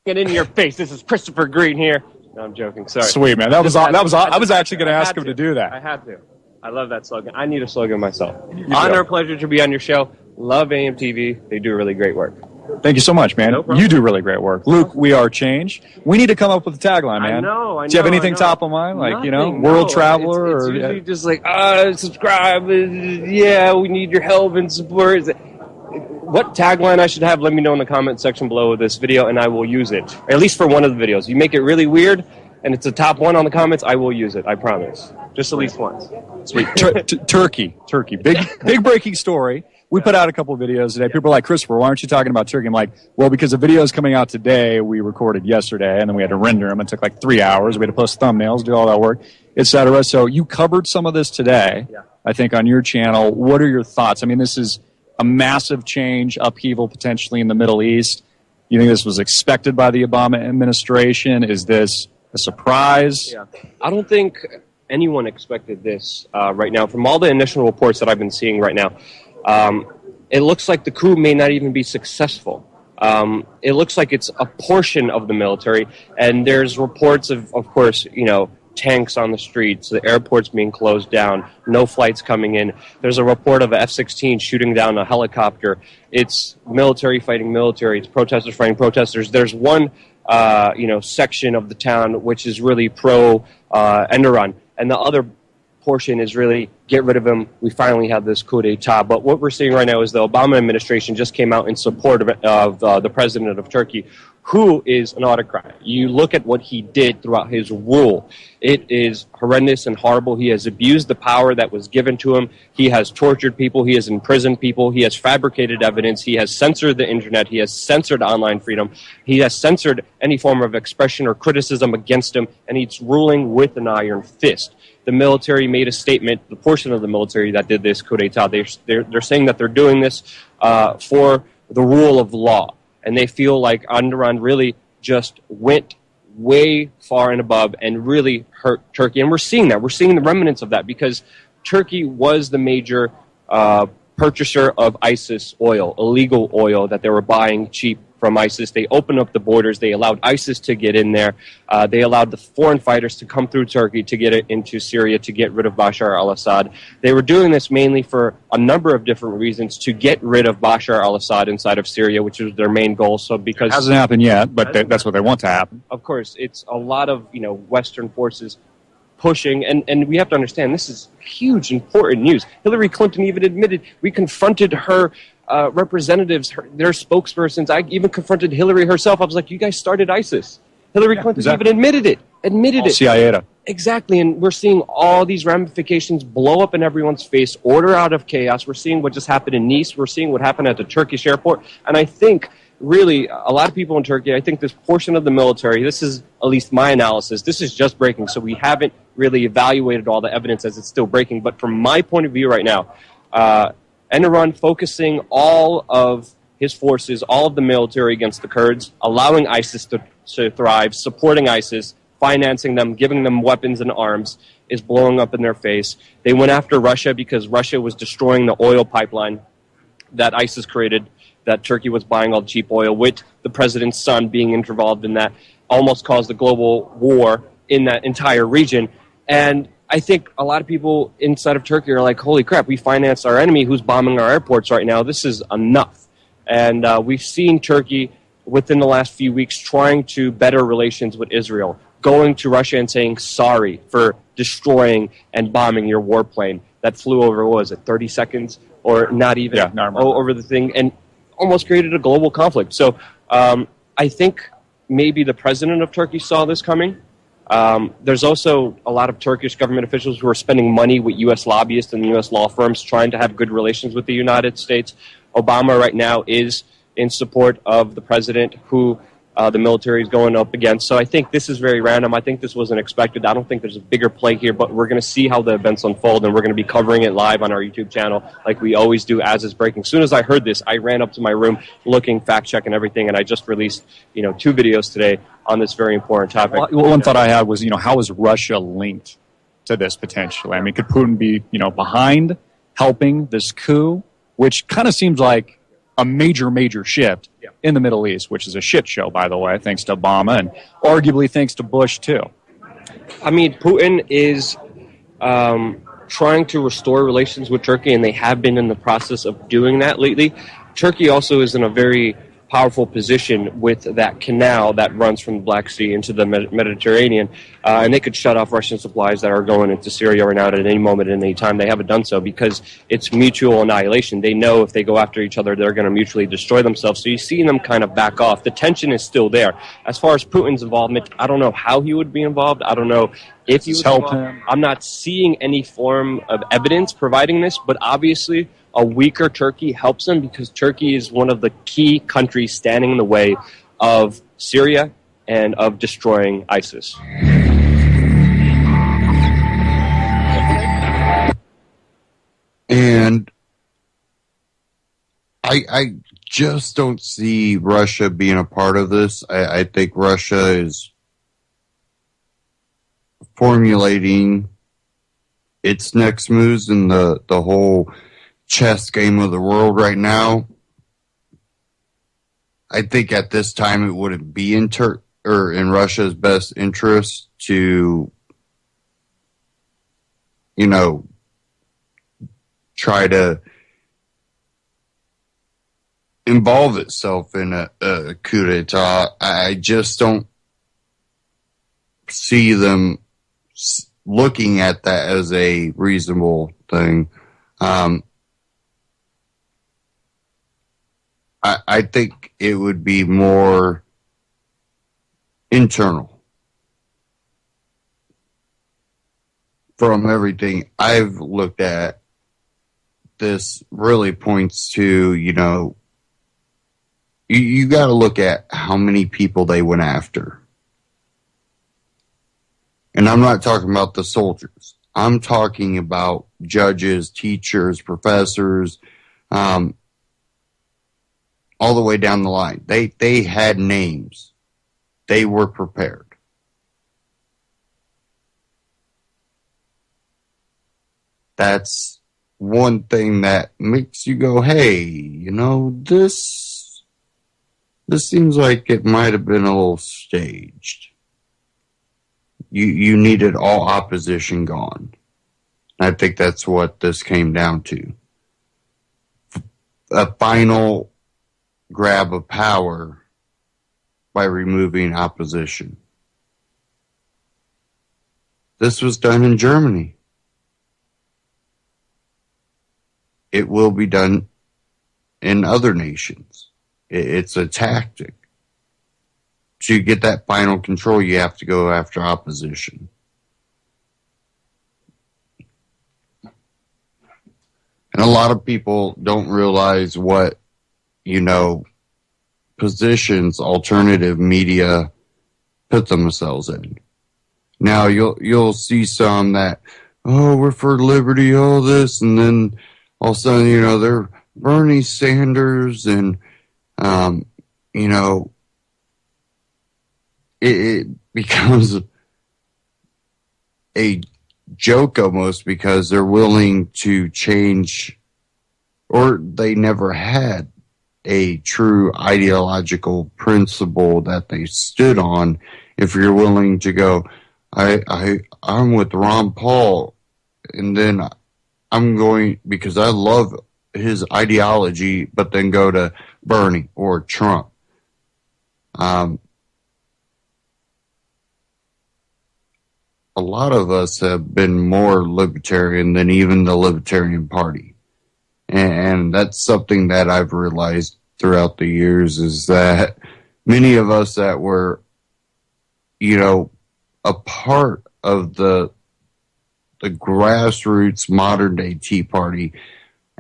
Get in your face. This is Christopher Green here. No, I'm joking. Sorry. Sweet, man. I was actually going to ask him to do that. I had to. I love that slogan. I need a slogan myself. Honor, pleasure to be on your show. Love AMTV. They do really great work. Thank you so much, man. No problem. You do really great work. Luke, we are change. We need to come up with a tagline, man. I know. Do you have anything top of mind? Like, world traveler? It's usually just like, subscribe. Yeah, we need your help and support. What tagline I should have, let me know in the comment section below of this video, and I will use it. Or at least for one of the videos. You make it really weird, and it's the top one on the comments, I will use it. I promise. Just at least once. Sweet. Turkey. Big breaking story. We put out a couple of videos today. People are like, Christopher, why aren't you talking about Turkey? I'm like, well, because the video is coming out today. We recorded yesterday, and then we had to render them. It took like 3 hours. We had to post thumbnails, do all that work, etc. So you covered some of this today, I think, on your channel. What are your thoughts? I mean, this is a massive change, upheaval potentially in the Middle East. You think this was expected by the Obama administration? Is this a surprise? Yeah. I don't think anyone expected this right now. From all the initial reports that I've been seeing right now, it looks like the coup may not even be successful. It looks like it's a portion of the military, and there's reports of course, tanks on the streets, the airport's being closed down, no flights coming in. There's a report of an F-16 shooting down a helicopter. It's military fighting military. It's protesters fighting protesters. There's one, section of the town which is really pro-Enderun, and the other portion is really get rid of him. We finally have this coup d'etat. But what we're seeing right now is the Obama administration just came out in support of the president of Turkey, who is an autocrat. You look at what he did throughout his rule. It is horrendous and horrible. He has abused the power that was given to him. He has tortured people. He has imprisoned people. He has fabricated evidence. He has censored the internet. He has censored online freedom. He has censored any form of expression or criticism against him, and he's ruling with an iron fist. The military made a statement, the portion of the military that did this coup d'etat, they're saying that they're doing this for the rule of law. And they feel like Enderun really just went way far and above and really hurt Turkey. And we're seeing that. We're seeing the remnants of that because Turkey was the major purchaser of ISIS oil, illegal oil that they were buying cheap from ISIS. They opened up the borders. They allowed ISIS to get in there. They allowed the foreign fighters to come through Turkey to get it into Syria to get rid of Bashar al-Assad. They were doing this mainly for a number of different reasons to get rid of Bashar al-Assad inside of Syria, which was their main goal. So because it hasn't happened yet, but that's what they want to happen. Of course, it's a lot of Western forces pushing, and we have to understand this is huge, important news. Hillary Clinton even admitted we confronted her representatives, their spokespersons. I even confronted Hillary herself. I was like, you guys started ISIS. Hillary Clinton even admitted it. CIA. Exactly, and we're seeing all these ramifications blow up in everyone's face, order out of chaos. We're seeing what just happened in Nice. We're seeing what happened at the Turkish airport. And I think, really, a lot of people in Turkey, I think this portion of the military, this is at least my analysis, this is just breaking, so we haven't really evaluated all the evidence as it's still breaking. But from my point of view right now, Enderun focusing all of his forces, all of the military against the Kurds, allowing ISIS to thrive, supporting ISIS, financing them, giving them weapons and arms, is blowing up in their face. They went after Russia because Russia was destroying the oil pipeline that ISIS created, that Turkey was buying all the cheap oil, with the president's son being involved in that, almost caused a global war in that entire region. And I think a lot of people inside of Turkey are like, holy crap, we financed our enemy who's bombing our airports right now. This is enough. And we've seen Turkey within the last few weeks trying to better relations with Israel, going to Russia and saying sorry for destroying and bombing your warplane that flew over, what was it, 30 seconds? Or not even over the thing, and almost created a global conflict. So I think maybe the president of Turkey saw this coming. There's also a lot of Turkish government officials who are spending money with U.S. lobbyists and U.S. law firms trying to have good relations with the United States. Obama right now is in support of the president who the military is going up against. So I think this is very random. I think this wasn't expected. I don't think there's a bigger play here, but we're going to see how the events unfold, and we're going to be covering it live on our YouTube channel like we always do as it's breaking. As soon as I heard this, I ran up to my room looking, fact-checking everything, and I just released 2 videos today on this very important topic. Well, one thought I had was, how is Russia linked to this potentially? I mean, could Putin be, behind helping this coup, which kind of seems like a major shift in the Middle East, which is a shit show, by the way, thanks to Obama and arguably thanks to Bush, too. I mean, Putin is trying to restore relations with Turkey, and they have been in the process of doing that lately. Turkey also is in a very powerful position with that canal that runs from the Black Sea into the Mediterranean, and they could shut off Russian supplies that are going into Syria right now at any moment, at any time. They haven't done so because it's mutual annihilation. They know if they go after each other, they're going to mutually destroy themselves. So you see them kind of back off. The tension is still there. As far as Putin's involvement, I don't know how he would be involved. I don't know if he would help him. I'm not seeing any form of evidence providing this, but obviously a weaker Turkey helps him because Turkey is one of the key countries standing in the way of Syria and of destroying ISIS. And I just don't see Russia being a part of this. I think Russia is formulating its next moves in the whole chess game of the world right now. I think at this time it wouldn't be in Russia's best interest to, try to involve itself in a coup d'etat. I just don't see them looking at that as a reasonable thing. I think it would be more internal. From everything I've looked at, this really points to, you got to look at how many people they went after. And I'm not talking about the soldiers. I'm talking about judges, teachers, professors, all the way down the line. They had names. They were prepared. That's one thing that makes you go, hey, this seems like it might have been a little staged. You needed all opposition gone. I think that's what this came down to. A final grab of power by removing opposition. This was done in Germany. It will be done in other nations. It's a tactic. To get that final control, you have to go after opposition. And a lot of people don't realize what, positions alternative media put themselves in. Now you'll see some that, we're for liberty, all this, and then all of a sudden, they're Bernie Sanders, and it becomes a joke almost, because they're willing to change, or they never had a true ideological principle that they stood on. If you're willing to go, I'm with Ron Paul, and then I'm going because I love his ideology, but then go to Bernie or Trump. A lot of us have been more libertarian than even the Libertarian Party. And that's something that I've realized throughout the years, is that many of us that were, a part of the grassroots modern day Tea Party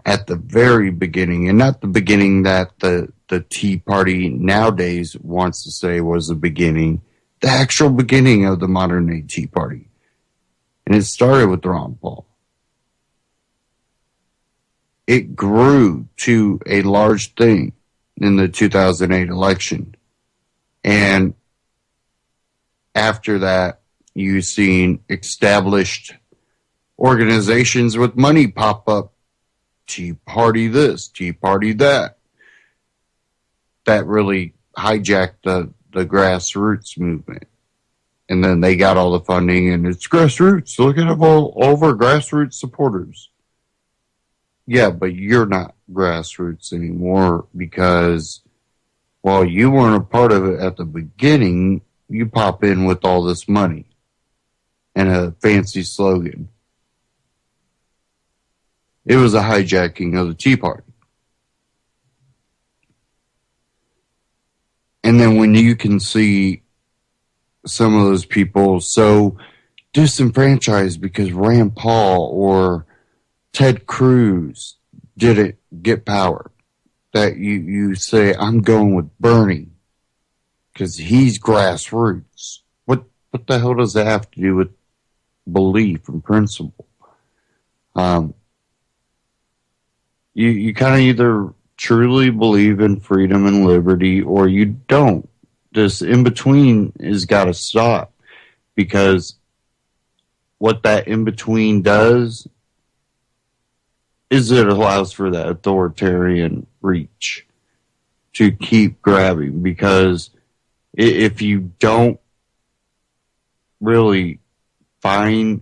at the very beginning, and not the beginning that the Tea Party nowadays wants to say was the beginning, the actual beginning of the modern day Tea Party. And it started with Ron Paul. It grew to a large thing in the 2008 election. And after that, you've seen established organizations with money pop up. Tea Party this, Tea Party that. That really hijacked the grassroots movement. And then they got all the funding, and it's grassroots. Look at all of our grassroots supporters. Yeah, but you're not grassroots anymore, because while you weren't a part of it at the beginning, you pop in with all this money and a fancy slogan. It was a hijacking of the Tea Party. And then when you can see some of those people so disenfranchised because Rand Paul or Ted Cruz didn't get power, that you say, I'm going with Bernie because he's grassroots. What the hell does that have to do with belief and principle? You kind of either truly believe in freedom and liberty, or you don't. This in between has got to stop, because what that in between does is it allows for that authoritarian reach to keep grabbing, because if you don't really find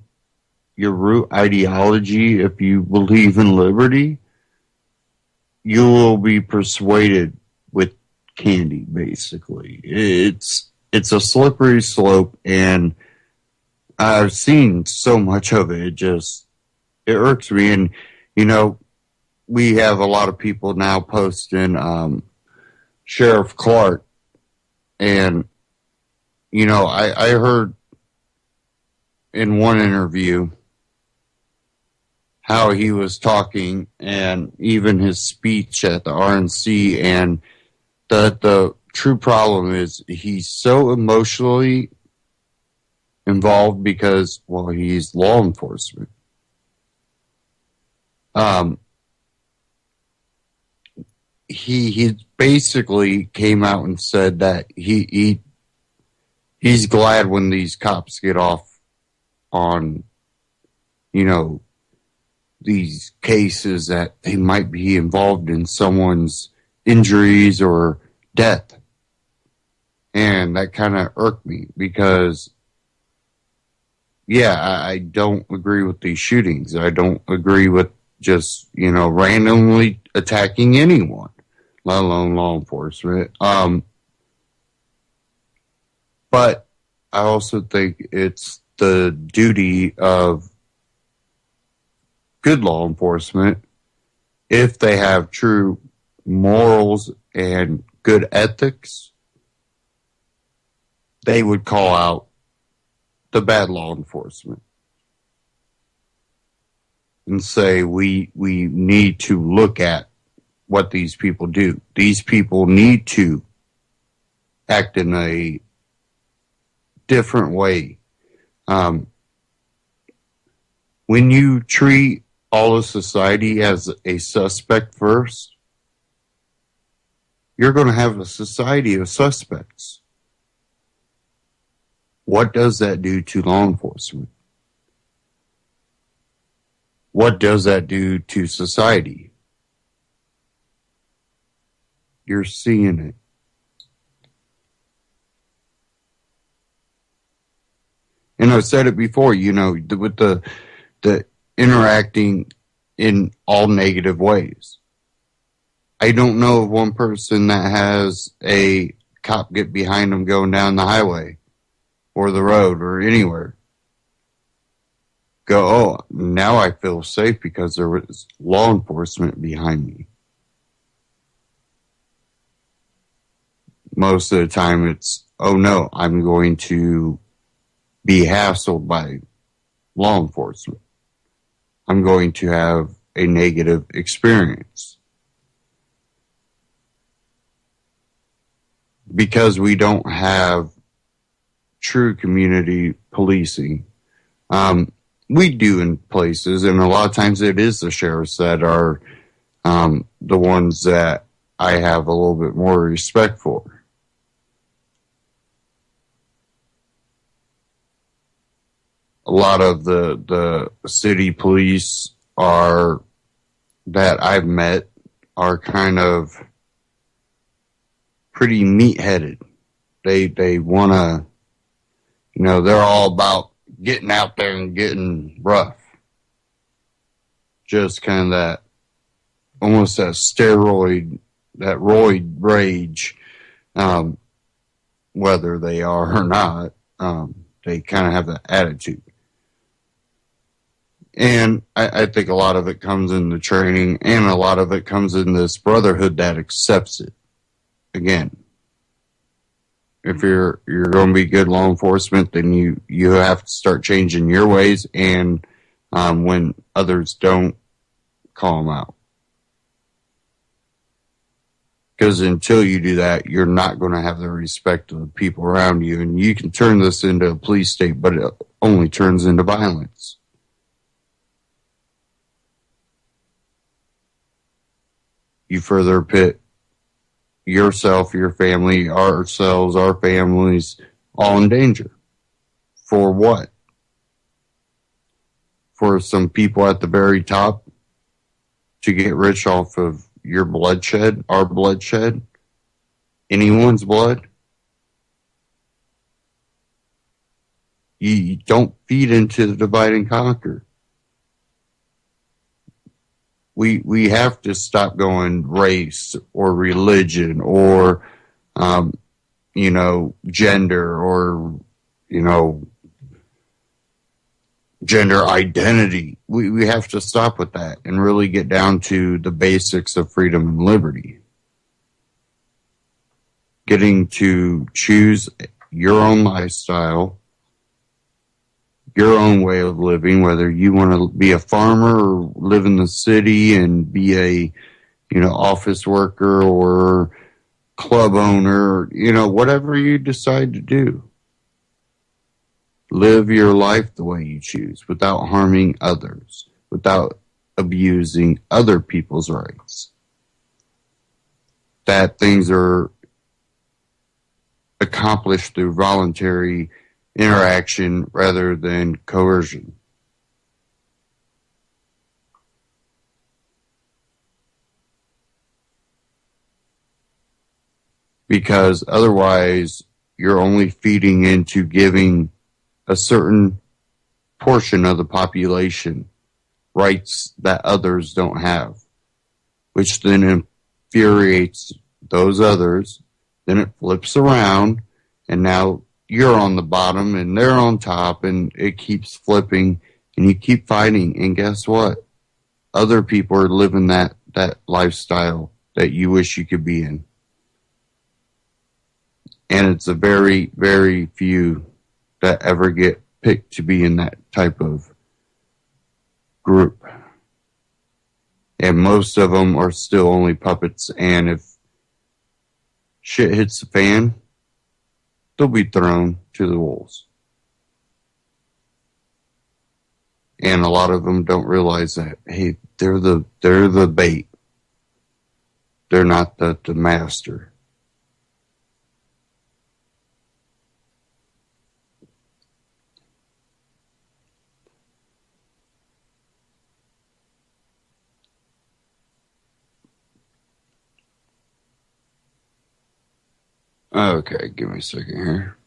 your root ideology, if you believe in liberty, you will be persuaded with candy, basically. It's a slippery slope, and I've seen so much of it. It irks me. And, we have a lot of people now posting Sheriff Clark. And, I heard in one interview how he was talking, and even his speech at the RNC, and the true problem is he's so emotionally involved because, well, he's law enforcement. He basically came out and said that he's glad when these cops get off on, these cases that they might be involved in someone's injuries or death. And that kind of irked me because, I don't agree with these shootings. I don't agree with just, randomly attacking anyone, let alone law enforcement. But I also think it's the duty of good law enforcement, if they have true morals and good ethics, they would call out the bad law enforcement and say, we need to look at what these people do. These people need to act in a different way. When you treat all of society as a suspect first, you're going to have a society of suspects. What does that do to law enforcement? What does that do to society? You're seeing it. And I've said it before, with the interacting in all negative ways. I don't know of one person that has a cop get behind them going down the highway or the road or anywhere. Go, oh, now I feel safe because there was law enforcement behind me. Most of the time it's, oh no, I'm going to be hassled by law enforcement. I'm going to have a negative experience. Because we don't have true community policing. We do in places, and a lot of times it is the sheriffs that are the ones that I have a little bit more respect for. A lot of the city police that I've met are kind of pretty meat-headed. They want to, they're all about getting out there and getting rough. Just kind of that, almost that steroid, that roid rage, whether they are or not, they kind of have that attitude. And I think a lot of it comes in the training, and a lot of it comes in this brotherhood that accepts it. Again, if you're going to be good law enforcement, then you have to start changing your ways, and when others don't, call them out. Because until you do that, you're not going to have the respect of the people around you, and you can turn this into a police state, but it only turns into violence. You further pit yourself, your family, ourselves, our families, all in danger. For what? For some people at the very top to get rich off of your bloodshed, our bloodshed? anyone's blood. You don't feed into the divide and conquer. We have to stop going race or religion or, gender or, gender identity. We have to stop with that and really get down to the basics of freedom and liberty. Getting to choose your own lifestyle, your own way of living, whether you want to be a farmer or live in the city and be a, office worker or club owner, whatever you decide to do. Live your life the way you choose without harming others, without abusing other people's rights. That things are accomplished through voluntary interaction rather than coercion. Because otherwise, you're only feeding into giving a certain portion of the population rights that others don't have, which then infuriates those others. Then it flips around, and now you're on the bottom and they're on top, and it keeps flipping, and you keep fighting. And guess what? Other people are living that lifestyle that you wish you could be in. And it's a very, very few that ever get picked to be in that type of group. And most of them are still only puppets. And if shit hits the fan, they'll be thrown to the wolves. And a lot of them don't realize that, hey, they're the bait. They're not the master. Okay, give me a second here.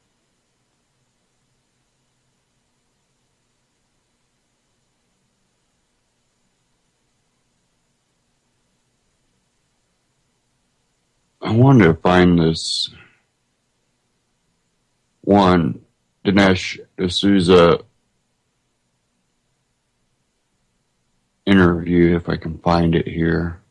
I wanted to find this one, Dinesh D'Souza interview, if I can find it here.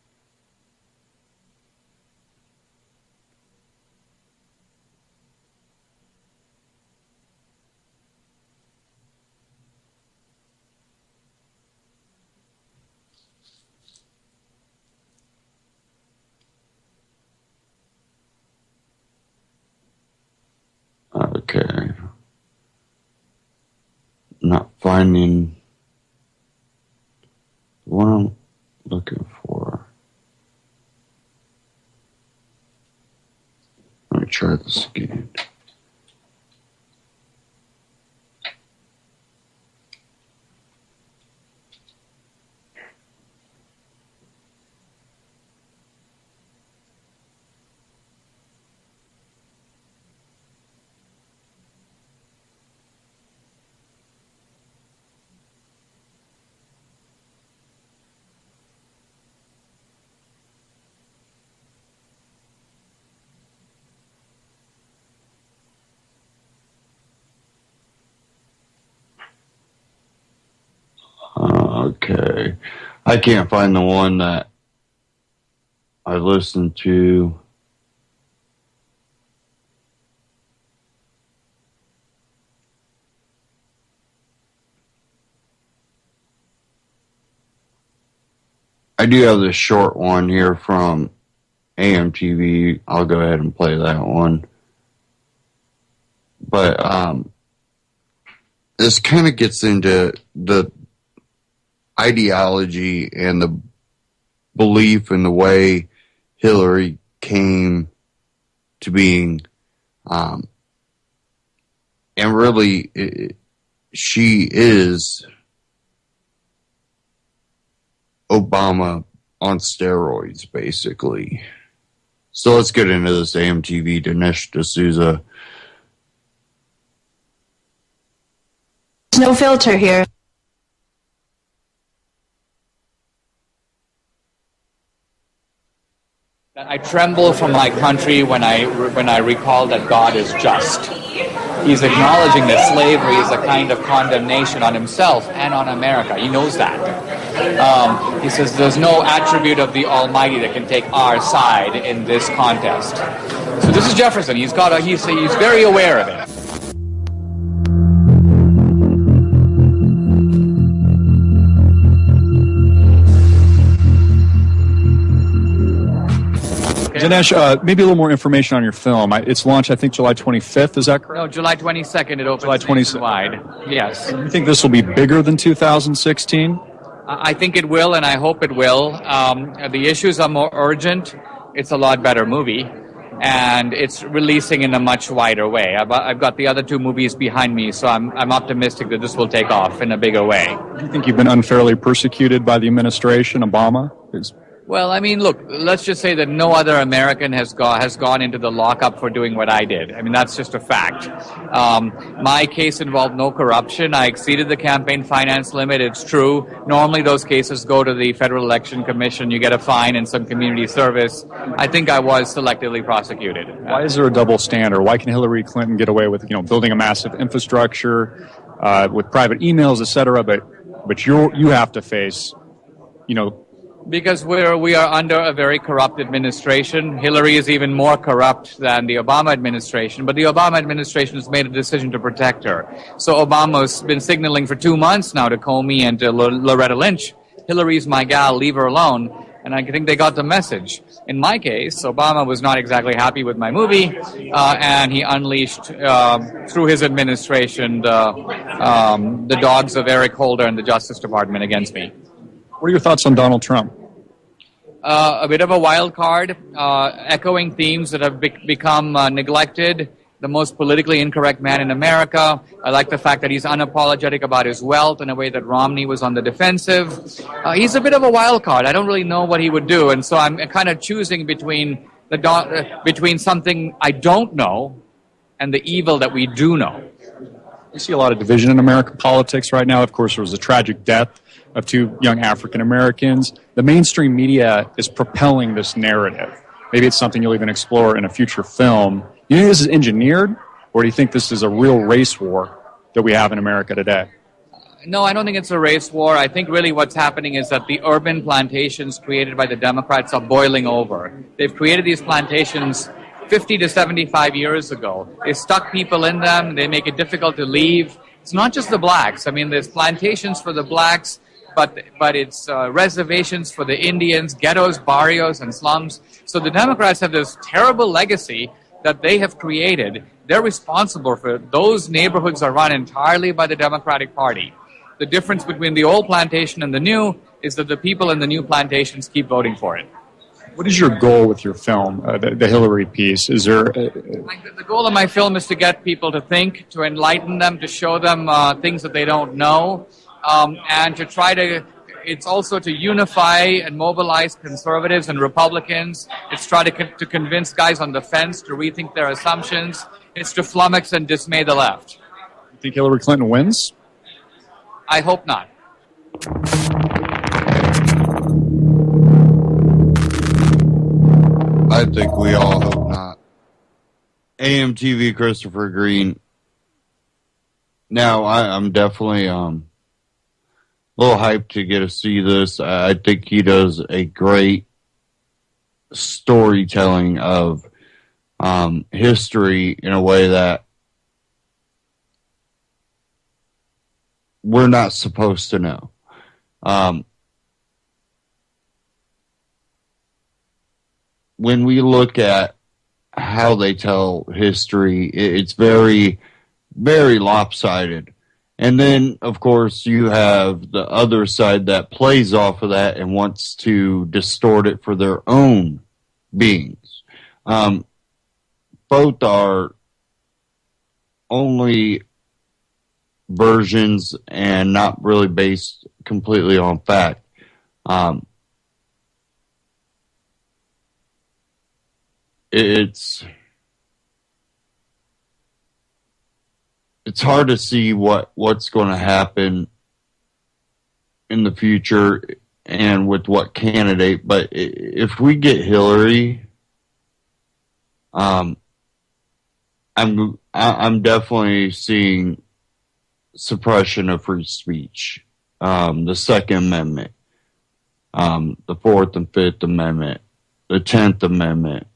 Okay. Not finding what I'm looking for. Let me try this again. Okay. I can't find the one that I listened to. I do have this short one here from AMTV. I'll go ahead and play that one. But this kind of gets into the ideology and the belief in the way Hillary came to being. And really, she is Obama on steroids, basically. So let's get into this AMTV Dinesh D'Souza. No filter here. I tremble for my country when I recall that God is just. He's acknowledging that slavery is a kind of condemnation on himself and on America. He knows that. He says there's no attribute of the Almighty that can take our side in this contest. So this is Jefferson. He's very aware of it. Dinesh, maybe a little more information on your film. It's launched, I think, July 25th. Is that correct? No, July 22nd. It opens July 22nd. nationwide. Yes. You think this will be bigger than 2016? I think it will, and I hope it will. The issues are more urgent. It's a lot better movie, and it's releasing in a much wider way. I've got the other two movies behind me, so I'm optimistic that this will take off in a bigger way. Do you think you've been unfairly persecuted by the administration, Obama? Well, I mean, look, let's just say that no other American has gone into the lockup for doing what I did. I mean, that's just a fact. My case involved no corruption. I exceeded the campaign finance limit. It's true. Normally those cases go to the Federal Election Commission. You get a fine and some community service. I think I was selectively prosecuted. Why is there a double standard? Why can Hillary Clinton get away with, building a massive infrastructure with private emails, et cetera, but you have to face, Because we are under a very corrupt administration. Hillary is even more corrupt than the Obama administration, but the Obama administration has made a decision to protect her. So Obama's been signaling for 2 months now to Comey and to Loretta Lynch, Hillary's my gal, leave her alone. And I think they got the message. In my case, Obama was not exactly happy with my movie, and he unleashed, through his administration, the dogs of Eric Holder and the Justice Department against me. What are your thoughts on Donald Trump? A bit of a wild card, echoing themes that have become neglected. The most politically incorrect man in America. I like the fact that he's unapologetic about his wealth in a way that Romney was on the defensive. He's a bit of a wild card. I don't really know what he would do, and so I'm kind of choosing between something I don't know and the evil that we do know. We see a lot of division in American politics right now. Of course, there was a tragic death of 2 young African Americans. The mainstream media is propelling this narrative. Maybe it's something you'll even explore in a future film. Do you think this is engineered, or do you think this is a real race war that we have in America today? No, I don't think it's a race war. I think really what's happening is that the urban plantations created by the Democrats are boiling over. They've created these plantations 50 to 75 years ago. They stuck people in them. They make it difficult to leave. It's not just the blacks. I mean, there's plantations for the blacks, but it's reservations for the Indians, ghettos, barrios, and slums. So the Democrats have this terrible legacy that they have created. They're responsible for it. Those neighborhoods are run entirely by the Democratic Party. The difference between the old plantation and the new is that the people in the new plantations keep voting for it. What is your goal with your film, the Hillary piece? Is there The goal of my film is to get people to think, to enlighten them, to show them things that they don't know, and to try to, it's also to unify and mobilize conservatives and Republicans. It's try to convince guys on the fence to rethink their assumptions. It's to flummox and dismay the left. You think Hillary Clinton wins? I hope not. I think we all hope not. AMTV Christopher Green. Now, I'm definitely a little hyped to get to see this. I think he does a great storytelling of history in a way that we're not supposed to know. When we look at how they tell history, it's very, very lopsided. And then, of course, you have the other side that plays off of that and wants to distort it for their own beings. Both are only versions and not really based completely on fact. 'Cause it's hard to see what's going to happen in the future and with what candidate. But if we get Hillary, I'm definitely seeing suppression of free speech, the Second Amendment, the Fourth and Fifth Amendment, the 10th Amendment.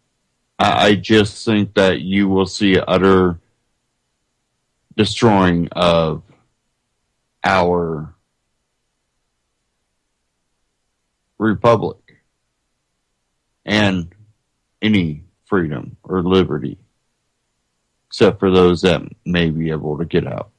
I just think that you will see utter destroying of our republic and any freedom or liberty, except for those that may be able to get out.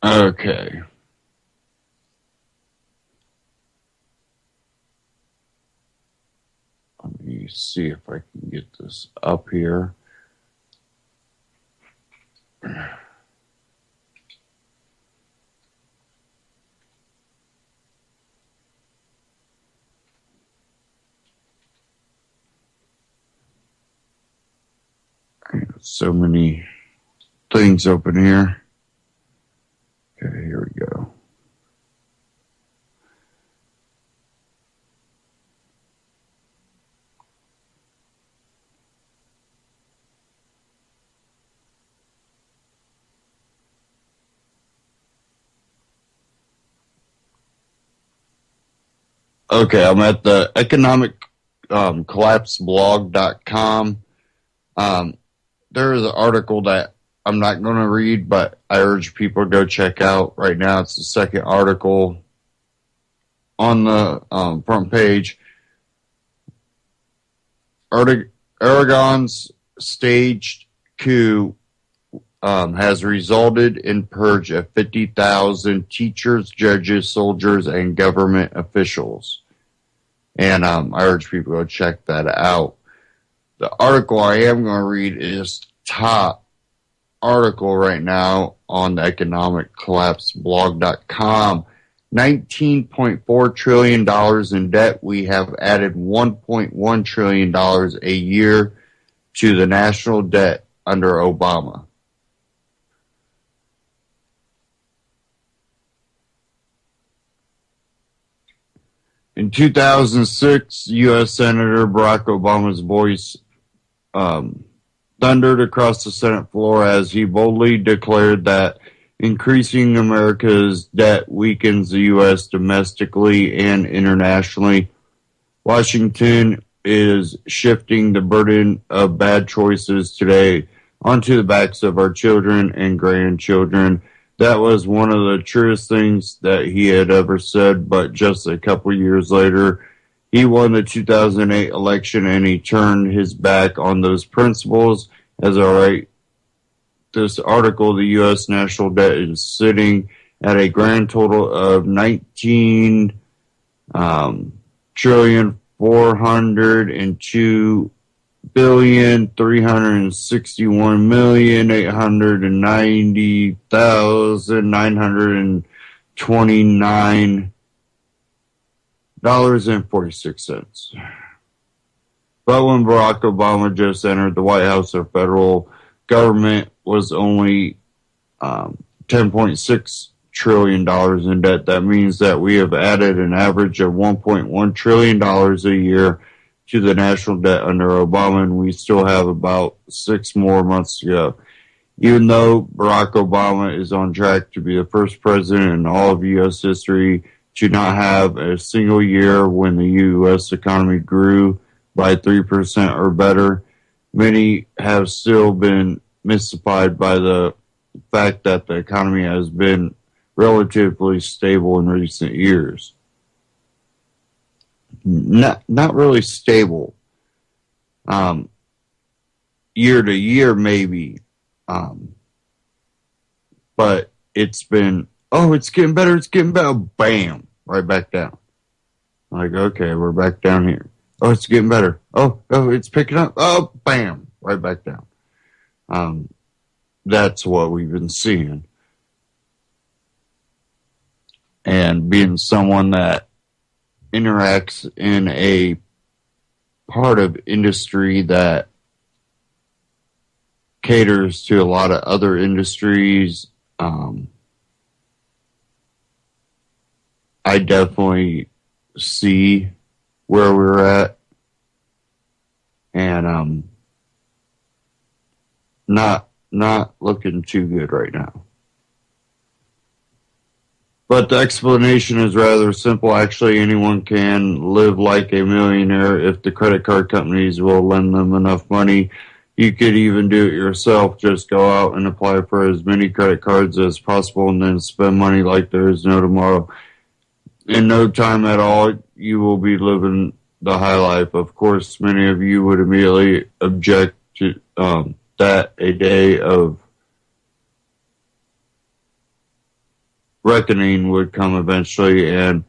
Okay. Let me see if I can get this up here. So many things open here. Okay, here we go. Okay, I'm at the economic collapseblog.com. There is an article that I'm not going to read, but I urge people to go check out right now. It's the second article on the front page. Aragon's staged coup has resulted in purge of 50,000 teachers, judges, soldiers, and government officials. And I urge people to check that out. The article I am going to read is top article right now on the economiccollapseblog.com. $19.4 trillion in debt. We have added $1.1 trillion a year to the national debt under Obama. In 2006, U.S. Senator Barack Obama's voice thundered across the Senate floor as he boldly declared that increasing America's debt weakens the U.S. domestically and internationally. Washington is shifting the burden of bad choices today onto the backs of our children and grandchildren. That was one of the truest things that he had ever said, but just a couple years later, he won the 2008 election and he turned his back on those principles. As I write this article, the U.S. national debt is sitting at a grand total of $19 trillion 402 billion 361 million 890,929 $46. But when Barack Obama just entered the White House, our federal government was only $10.6 trillion in debt. That means that we have added an average of $1.1 trillion a year to the national debt under Obama, and we still have about 6 more months to go. Even though Barack Obama is on track to be the first president in all of U.S. history to not have a single year when the U.S. economy grew by 3% or better, many have still been mystified by the fact that the economy has been relatively stable in recent years. Not really stable. Year to year, maybe. But it's been, it's getting better, Bam! Right back down. Like, okay, we're back down here. Oh, it's getting better. Oh, it's picking up. Oh, bam, right back down. That's what we've been seeing. And being someone that interacts in a part of industry that caters to a lot of other industries, I definitely see where we're at, and not looking too good right now. But the explanation is rather simple. Actually, anyone can live like a millionaire if the credit card companies will lend them enough money. You could even do it yourself. Just go out and apply for as many credit cards as possible and then spend money like there is no tomorrow. In no time at all, you will be living the high life. Of course, many of you would immediately object to that a day of reckoning would come eventually, and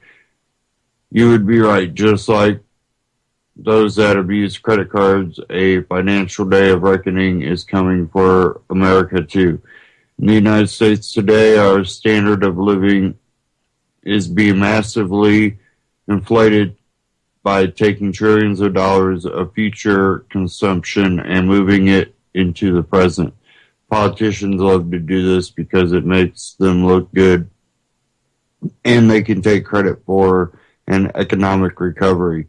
you would be right. Just like those that abuse credit cards, a financial day of reckoning is coming for America too. In the United States today, our standard of living is being massively inflated by taking trillions of dollars of future consumption and moving it into the present. Politicians love to do this because it makes them look good and they can take credit for an economic recovery.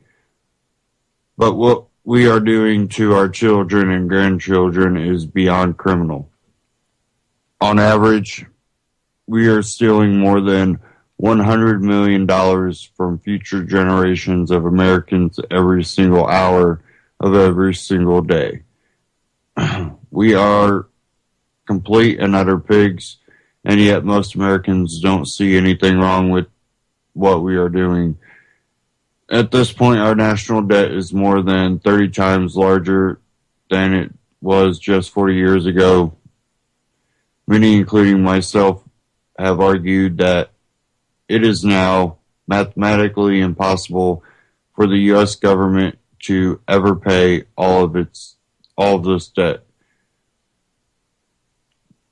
But what we are doing to our children and grandchildren is beyond criminal. On average, we are stealing more than $100 million from future generations of Americans every single hour of every single day. We are complete and utter pigs, and yet most Americans don't see anything wrong with what we are doing. At this point, our national debt is more than 30 times larger than it was just 40 years ago. Many, including myself, have argued that it is now mathematically impossible for the U.S. government to ever pay all of this debt.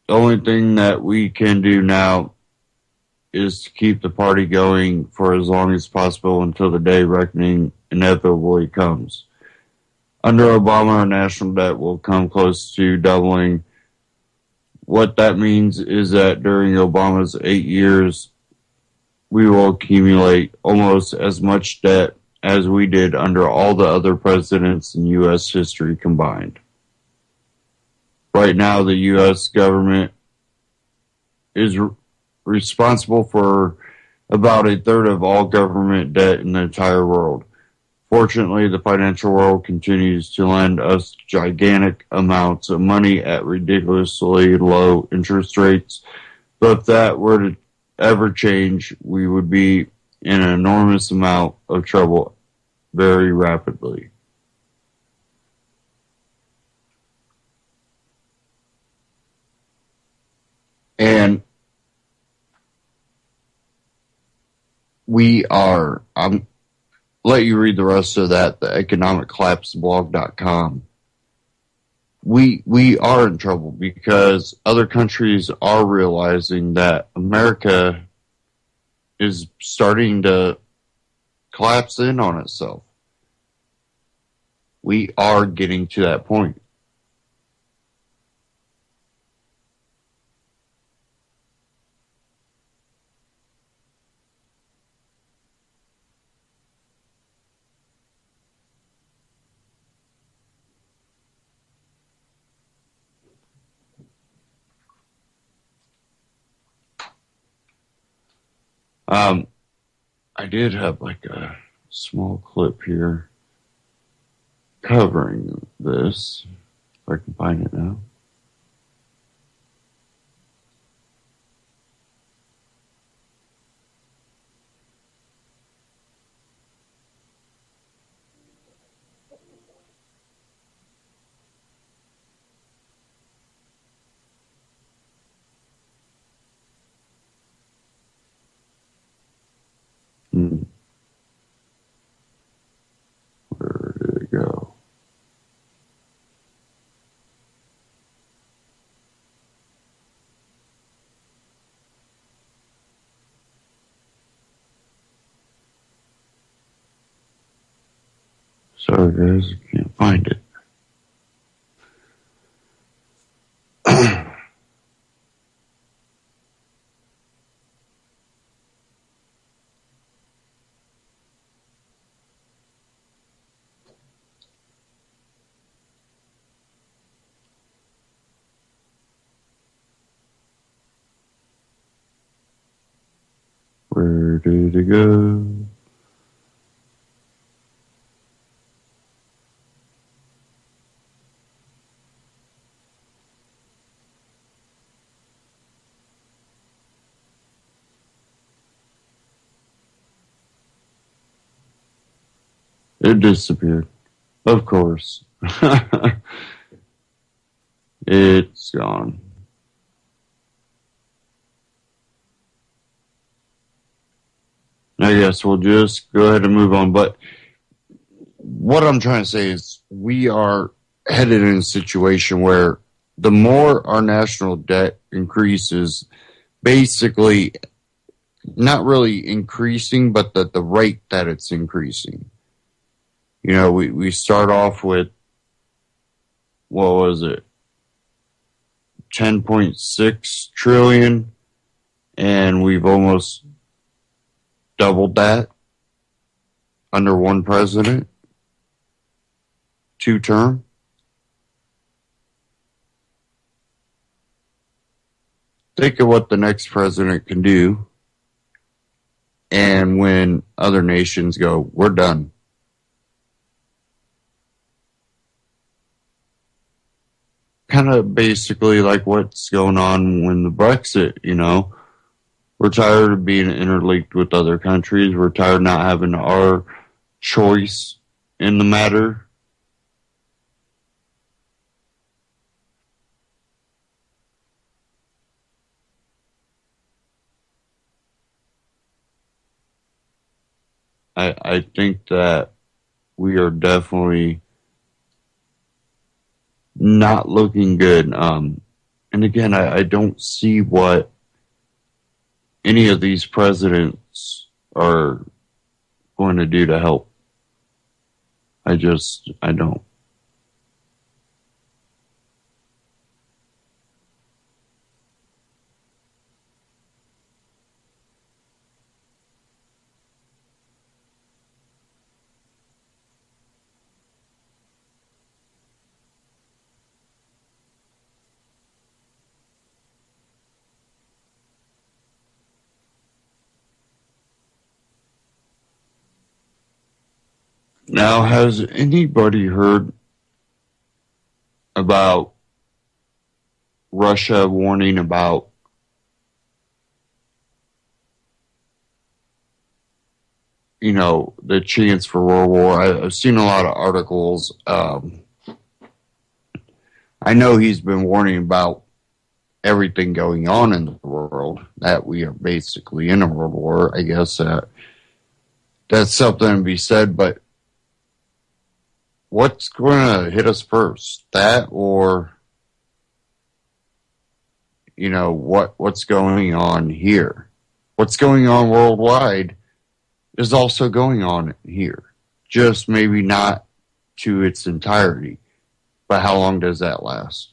The only thing that we can do now is to keep the party going for as long as possible until the day reckoning inevitably comes. Under Obama, our national debt will come close to doubling. What that means is that during Obama's 8 years, we will accumulate almost as much debt as we did under all the other presidents in U.S. history combined. Right now, the U.S. government is responsible for about a third of all government debt in the entire world. Fortunately, the financial world continues to lend us gigantic amounts of money at ridiculously low interest rates. But if that were to ever change, we would be in an enormous amount of trouble very rapidly. And I'm let you read the rest of that, the economiccollapseblog.com. We are in trouble because other countries are realizing that America is starting to collapse in on itself. We are getting to that point. I did have like a small clip here covering this, if I can find it now. Where Sorry, guys, I can't find it. Where did it go? It disappeared. Of course. It's gone. I guess we'll just go ahead and move on. But what I'm trying to say is we are headed in a situation where the more our national debt increases, basically not really increasing, but the rate that it's increasing. You know, we start off with, what was it, 10.6 trillion, and we've almost doubled that under one president, 2-term. Think of what the next president can do, and when other nations go, we're done. Kind of basically like what's going on when the Brexit, you know. We're tired of being interlinked with other countries. We're tired of not having our choice in the matter. I think that we are definitely not looking good. And again, I don't see what any of these presidents are going to do to help. I don't. Now, has anybody heard about Russia warning about the chance for World War? I've seen a lot of articles. I know he's been warning about everything going on in the world, that we are basically in a world war. I guess that's something to be said, but what's going to hit us first? That or, what's going on here? What's going on worldwide is also going on here. Just maybe not to its entirety. But how long does that last?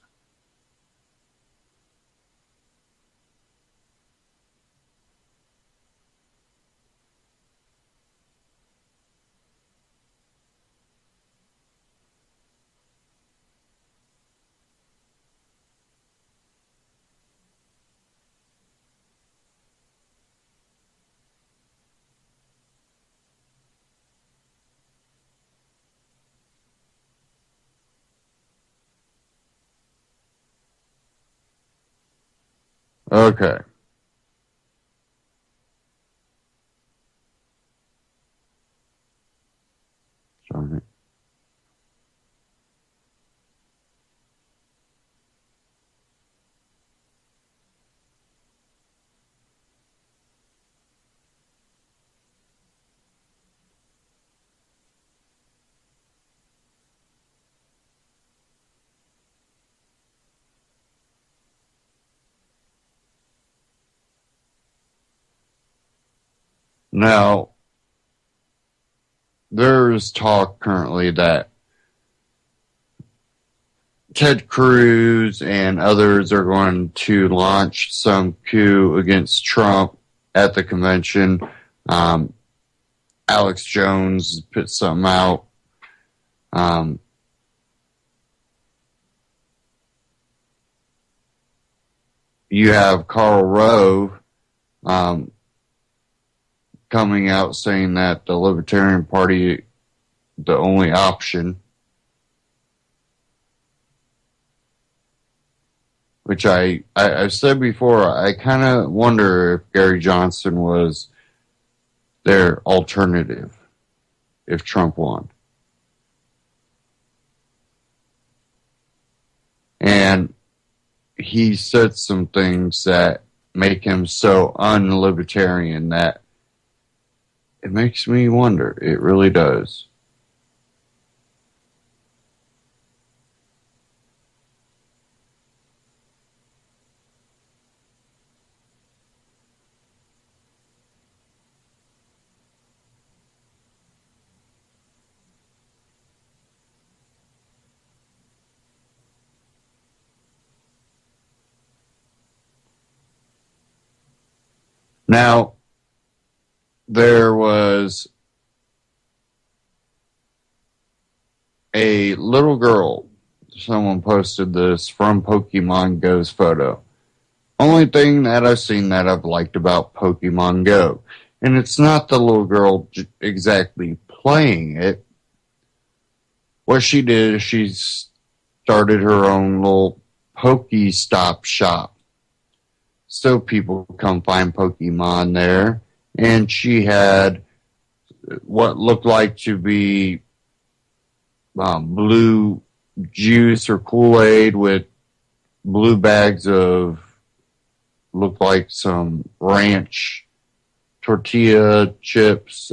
Okay. Sorry. Now, there's talk currently that Ted Cruz and others are going to launch some coup against Trump at the convention. Alex Jones put something out. You have Karl Rove coming out saying that the Libertarian Party, the only option, which I've said before, I kind of wonder if Gary Johnson was their alternative if Trump won. And he said some things that make him so un-libertarian that it makes me wonder. It really does. Now, there was a little girl, someone posted this from Pokemon Go's photo. Only thing that I've seen that I've liked about Pokemon Go. And it's not the little girl exactly playing it. What she did is she started her own little Pokestop shop. So people come find Pokemon there. And she had what looked like to be blue juice or Kool-Aid with blue bags of, looked like some ranch tortilla chips,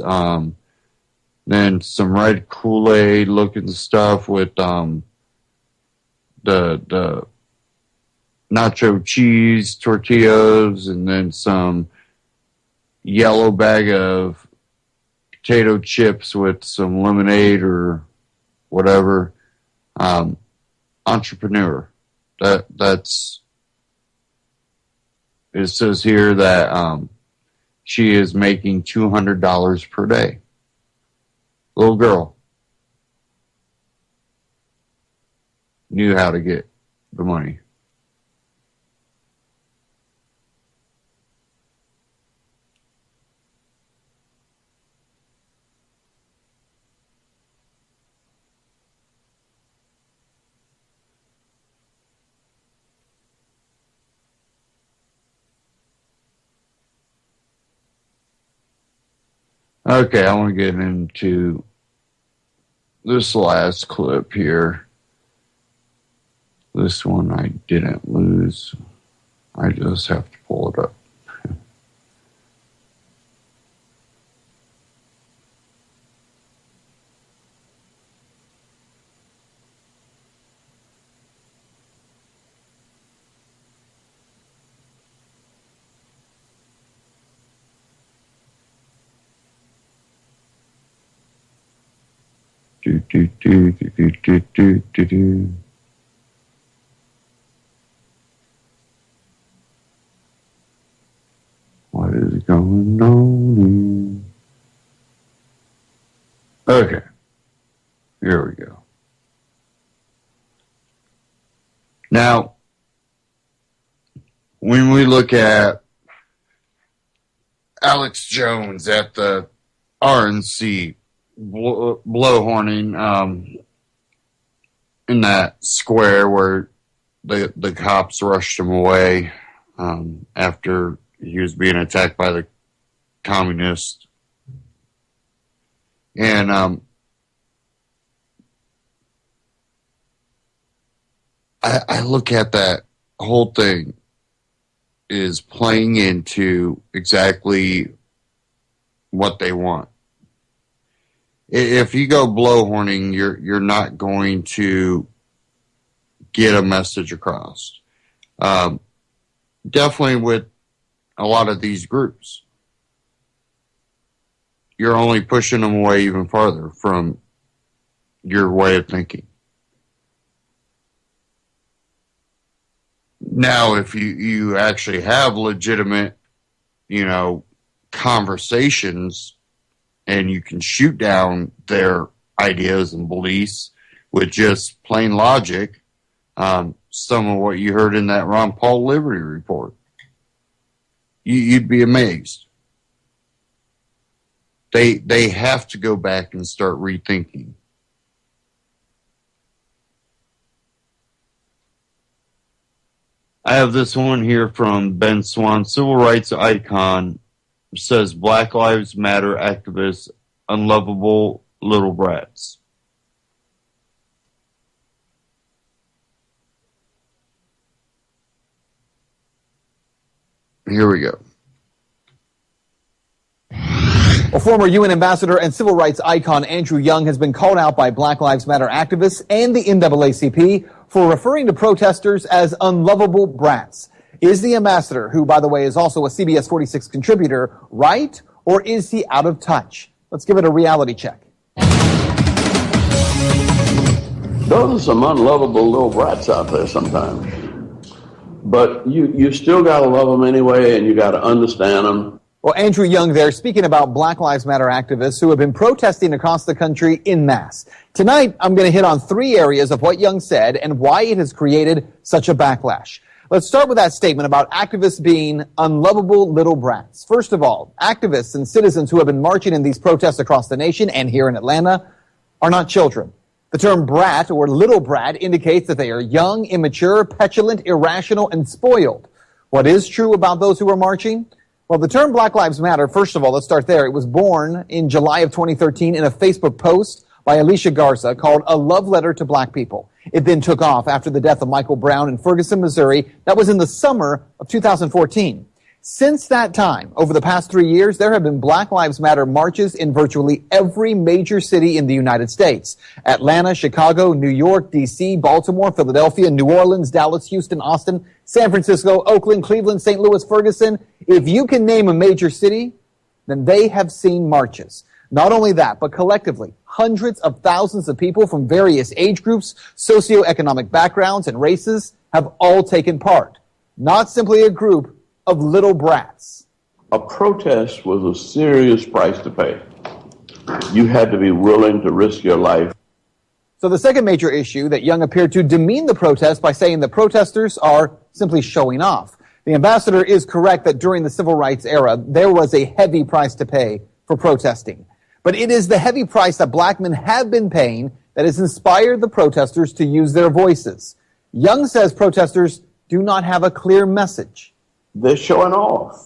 then some red Kool-Aid looking stuff with the nacho cheese tortillas, and then some yellow bag of potato chips with some lemonade or whatever. Entrepreneur. That's it says here that she is making $200 per day. Little girl knew how to get the money. Okay, I want to get into this last clip here. This one I didn't lose. I just have to pull it up. Do. What is going on here? Okay. Here we go. Now, when we look at Alex Jones at the RNC blowhorning in that square where the cops rushed him away after he was being attacked by the communists. And I look at that whole thing is playing into exactly what they want. If you go blowhorning, you're not going to get a message across. Definitely with a lot of these groups. you're only pushing them away even farther from your way of thinking. Now, if you actually have legitimate, conversations, and you can shoot down their ideas and beliefs with just plain logic, some of what you heard in that Ron Paul Liberty Report, you'd be amazed. They have to go back and start rethinking. I have this one here from Ben Swan, civil rights icon, says Black Lives Matter activists, unlovable little brats. Here we go. A former UN ambassador and civil rights icon Andrew Young has been called out by Black Lives Matter activists and the NAACP for referring to protesters as unlovable brats. Is the ambassador, who, by the way, is also a CBS 46 contributor, right, or is he out of touch? Let's give it a reality check. Those are some unlovable little brats out there sometimes. But you still got to love them anyway, and you got to understand them. Well, Andrew Young there speaking about Black Lives Matter activists who have been protesting across the country en masse. Tonight, I'm going to hit on 3 areas of what Young said and why it has created such a backlash. Let's start with that statement about activists being unlovable little brats. First of all, activists and citizens who have been marching in these protests across the nation and here in Atlanta are not children. The term brat or little brat indicates that they are young, immature, petulant, irrational, and spoiled. What is true about those who are marching? Well, the term Black Lives Matter, first of all, let's start there. It was born in July of 2013 in a Facebook post by Alicia Garza called A Love Letter to Black People. It then took off after the death of Michael Brown in Ferguson, Missouri. That was in the summer of 2014. Since that time, over the past 3 years, there have been Black Lives Matter marches in virtually every major city in the United States. Atlanta, Chicago, New York, D.C., Baltimore, Philadelphia, New Orleans, Dallas, Houston, Austin, San Francisco, Oakland, Cleveland, St. Louis, Ferguson. If you can name a major city, then they have seen marches. Not only that, but collectively, hundreds of thousands of people from various age groups, socioeconomic backgrounds, and races have all taken part. Not simply a group of little brats. A protest was a serious price to pay. You had to be willing to risk your life. So the second major issue that Young appeared to demean the protest by saying the protesters are simply showing off. The ambassador is correct that during the civil rights era, there was a heavy price to pay for protesting. But it is the heavy price that black men have been paying that has inspired the protesters to use their voices. Young says protesters do not have a clear message. They're showing off,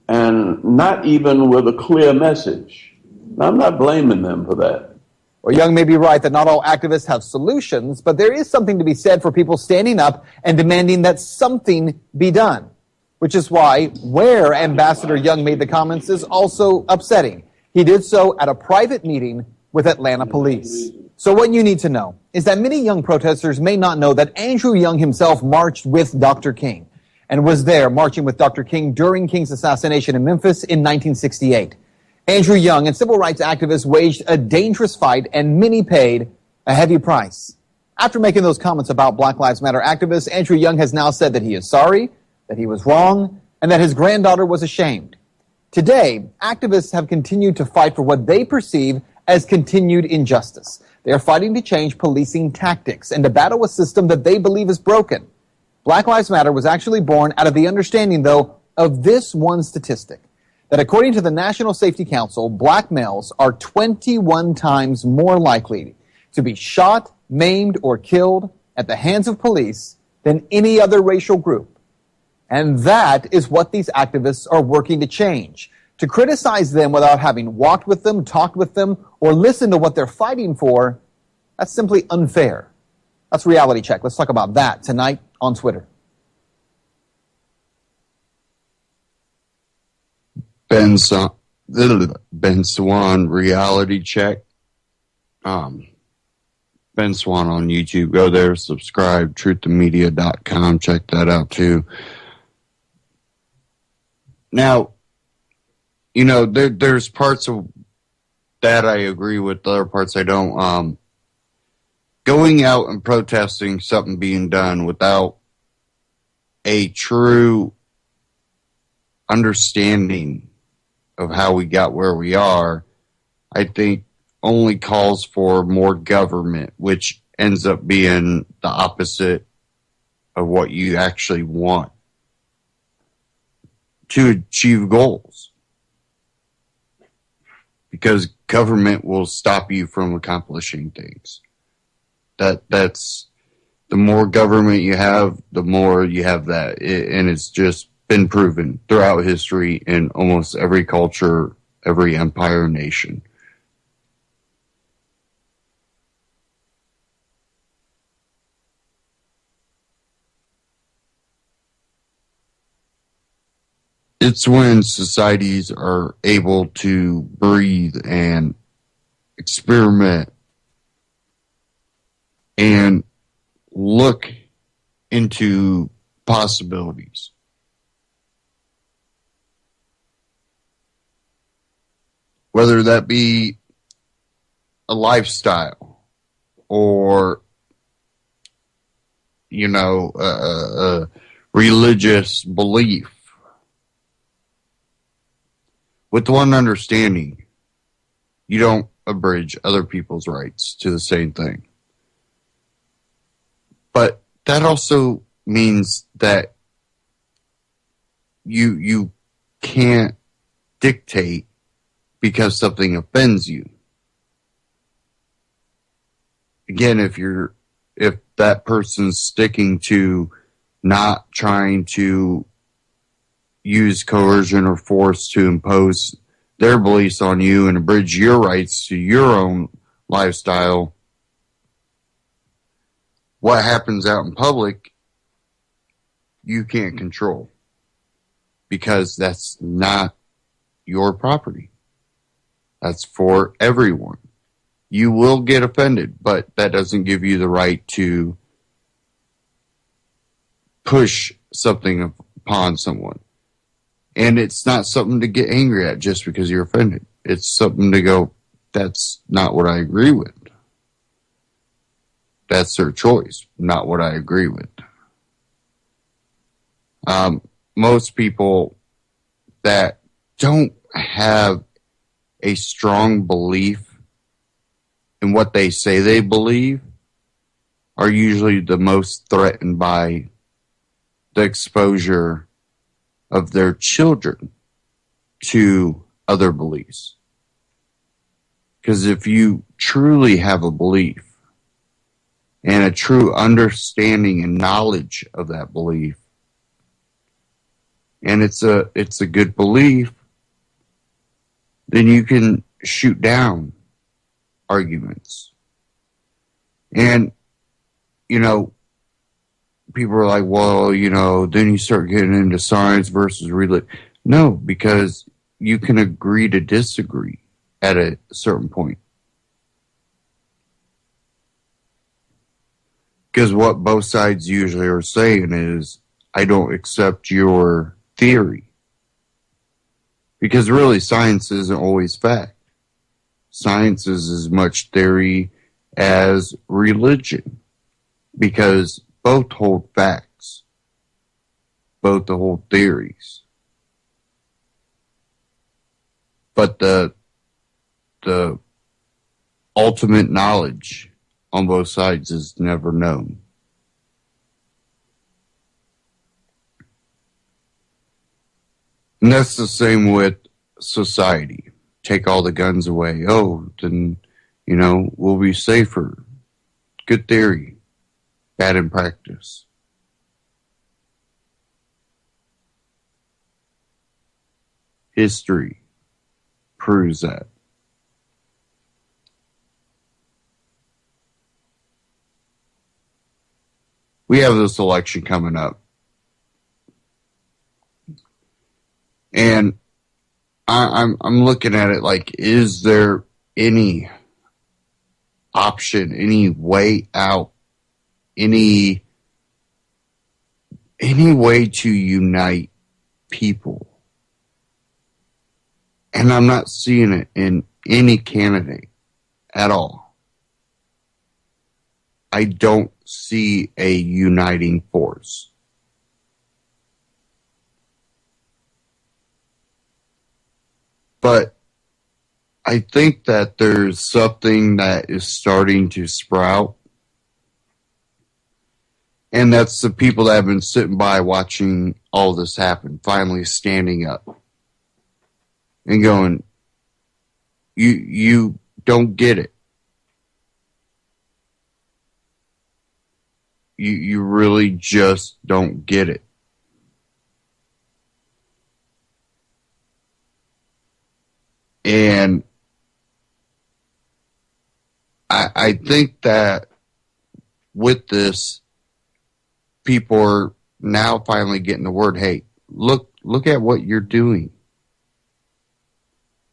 and not even with a clear message. Now, I'm not blaming them for that. Well, Young may be right that not all activists have solutions, but there is something to be said for people standing up and demanding that something be done, which is why where Ambassador Young made the comments is also upsetting. He did so at a private meeting with Atlanta police. So what you need to know is that many young protesters may not know that Andrew Young himself marched with Dr. King and was there marching with Dr. King during King's assassination in Memphis in 1968. Andrew Young and civil rights activists waged a dangerous fight, and many paid a heavy price. After making those comments about Black Lives Matter activists, Andrew Young has now said that he is sorry, that he was wrong, and that his granddaughter was ashamed. Today, activists have continued to fight for what they perceive as continued injustice. They are fighting to change policing tactics and to battle a system that they believe is broken. Black Lives Matter was actually born out of the understanding, though, of this one statistic, that according to the National Safety Council, black males are 21 times more likely to be shot, maimed, or killed at the hands of police than any other racial group. And that is what these activists are working to change. To criticize them without having walked with them, talked with them, or listened to what they're fighting for, that's simply unfair. That's Reality Check. Let's talk about that tonight on Twitter. Ben Swan, Reality Check. Ben Swan on YouTube. Go there, subscribe, truththemedia.com. Check that out too. Now, there's parts of that I agree with, the other parts I don't. Going out and protesting something being done without a true understanding of how we got where we are, I think only calls for more government, which ends up being the opposite of what you actually want to achieve goals. Because government will stop you from accomplishing things. That's the more government you have, the more you have that. And it's just been proven throughout history in almost every culture, every empire nation. It's when societies are able to breathe and experiment and look into possibilities. Whether that be a lifestyle or, a religious belief. With one understanding, you don't abridge other people's rights to the same thing. But that also means that you can't dictate because something offends you. Again, if that person's sticking to not trying to use coercion or force to impose their beliefs on you and abridge your rights to your own lifestyle, what happens out in public, you can't control. Because that's not your property. That's for everyone. You will get offended, but that doesn't give you the right to push something upon someone. And it's not something to get angry at just because you're offended. It's something to go, that's not what I agree with. That's their choice, not what I agree with. Most people that don't have a strong belief in what they say they believe are usually the most threatened by the exposure of their children to other beliefs. Because if you truly have a belief and a true understanding and knowledge of that belief, and it's a good belief, then you can shoot down arguments. And, people are like, well, then you start getting into science versus religion. No, because you can agree to disagree at a certain point. Because what both sides usually are saying is, I don't accept your theory. Because really, science isn't always fact. Science is as much theory as religion. Because both hold facts. Both hold theories. But the ultimate knowledge on both sides is never known. And that's the same with society. Take all the guns away. Oh, then, we'll be safer. Good theory. Bad in practice. History proves that. We have this election coming up. And I'm looking at it like, is there any option, any way out, any way to unite people And I'm not seeing it in any candidate at all. I don't see a uniting force. But I think that there's something that is starting to sprout. And that's the people that have been sitting by watching all this happen, finally standing up and going, you don't get it. You really just don't get it. And I think that with this, people are now finally getting the word, hey, look at what you're doing.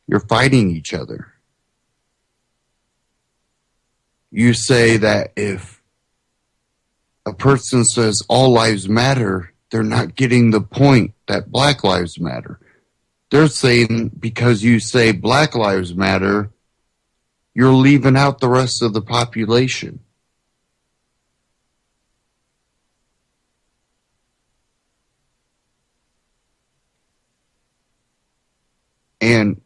You're fighting each other. You say that if a person says all lives matter, they're not getting the point that Black lives matter. They're saying because you say Black lives matter, you're leaving out the rest of the population. And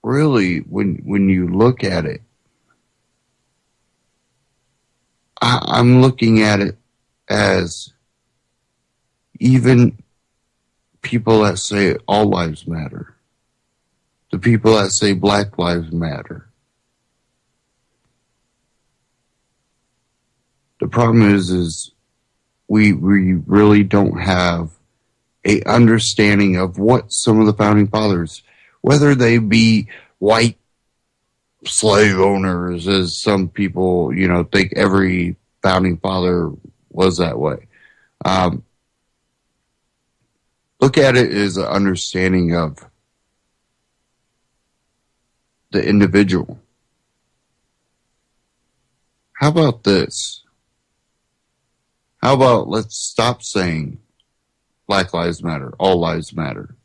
really, when you look at it, I'm looking at it as even people that say all lives matter, the people that say Black lives matter. The problem is we really don't have a understanding of what some of the founding fathers, whether they be white slave owners, as some people, think every founding father was that way. Look at it as an understanding of the individual. How about this? How about let's stop saying Black lives matter, all lives matter.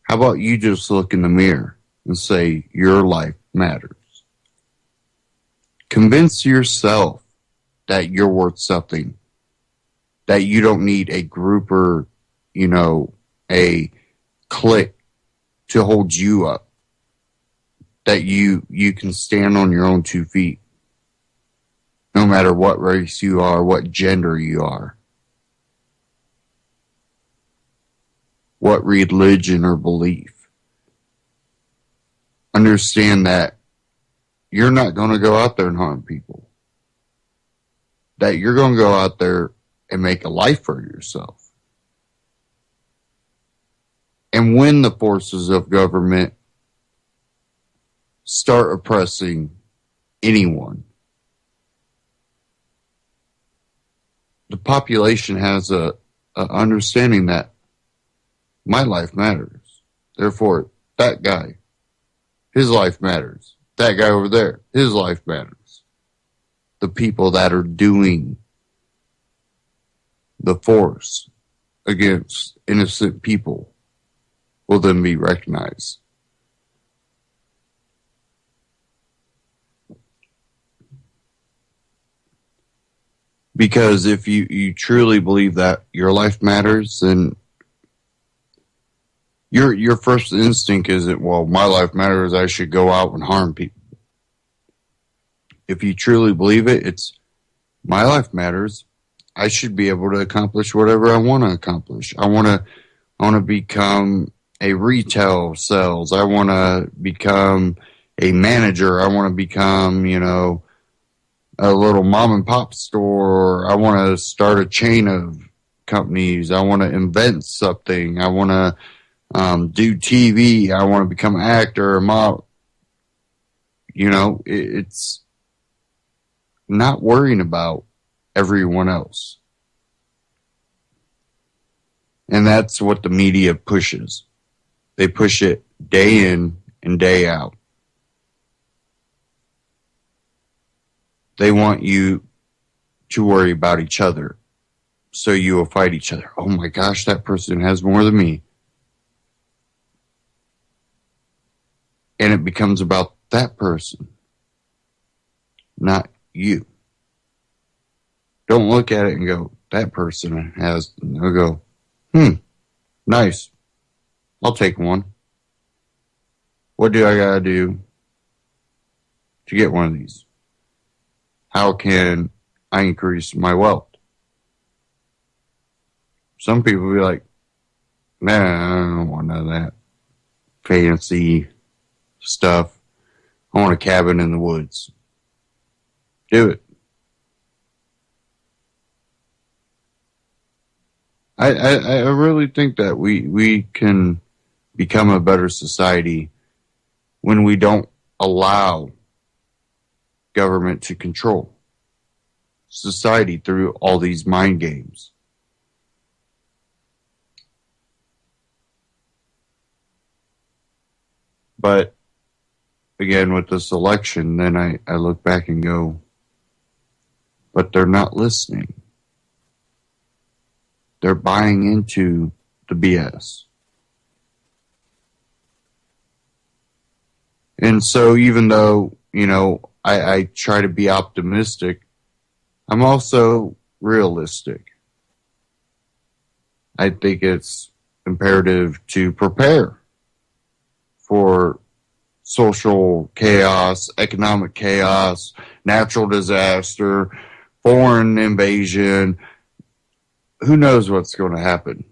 How about you just look in the mirror and say your life matters? Convince yourself that you're worth something, that you don't need a group or, a clique to hold you up, that you can stand on your own 2 feet, no matter what race you are, what gender you are, what religion or belief. Understand that you're not going to go out there and harm people. That you're going to go out there and make a life for yourself. And when the forces of government start oppressing anyone, the population has a understanding that my life matters. Therefore, that guy, his life matters. That guy over there, his life matters. The people that are doing the force against innocent people will then be recognized. Because if you truly believe that your life matters, then your first instinct isn't, well, my life matters, I should go out and harm people. If you truly believe it, it's my life matters. I should be able to accomplish whatever I want to accomplish. I want to become a retail sales. I want to become a manager. I want to become, a little mom and pop store. I want to start a chain of companies. I want to invent something. I want to do TV. I want to become an actor, a model. It's not worrying about everyone else. And that's what the media pushes. They push it day in and day out. They want you to worry about each other So you will fight each other. Oh my gosh, that person has more than me. And it becomes about that person, not you. Don't look at it and go, that person has, they'll go, nice. I'll take one. What do I gotta do to get one of these? How can I increase my wealth? Some people will be like, man, I don't want none of that fancy stuff. I want a cabin in the woods. Do it. I really think that we can become a better society when we don't allow government to control society through all these mind games. But again, with this election, then I look back and go, but they're not listening. They're buying into the BS. And so even though, I try to be optimistic, I'm also realistic. I think it's imperative to prepare for social chaos, economic chaos, natural disaster, foreign invasion. Who knows what's going to happen?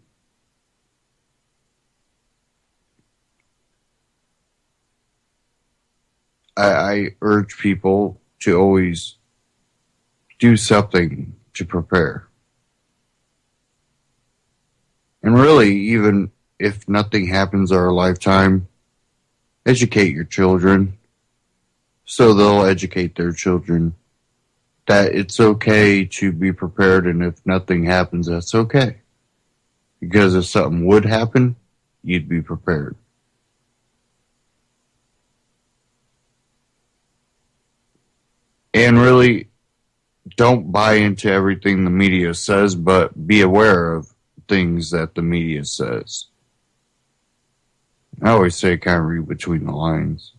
I urge people to always do something to prepare. And really, even if nothing happens in our lifetime, educate your children so they'll educate their children that it's okay to be prepared, and if nothing happens, that's okay. Because if something would happen, you'd be prepared. And really, don't buy into everything the media says, but be aware of things that the media says. I always say kind of read between the lines.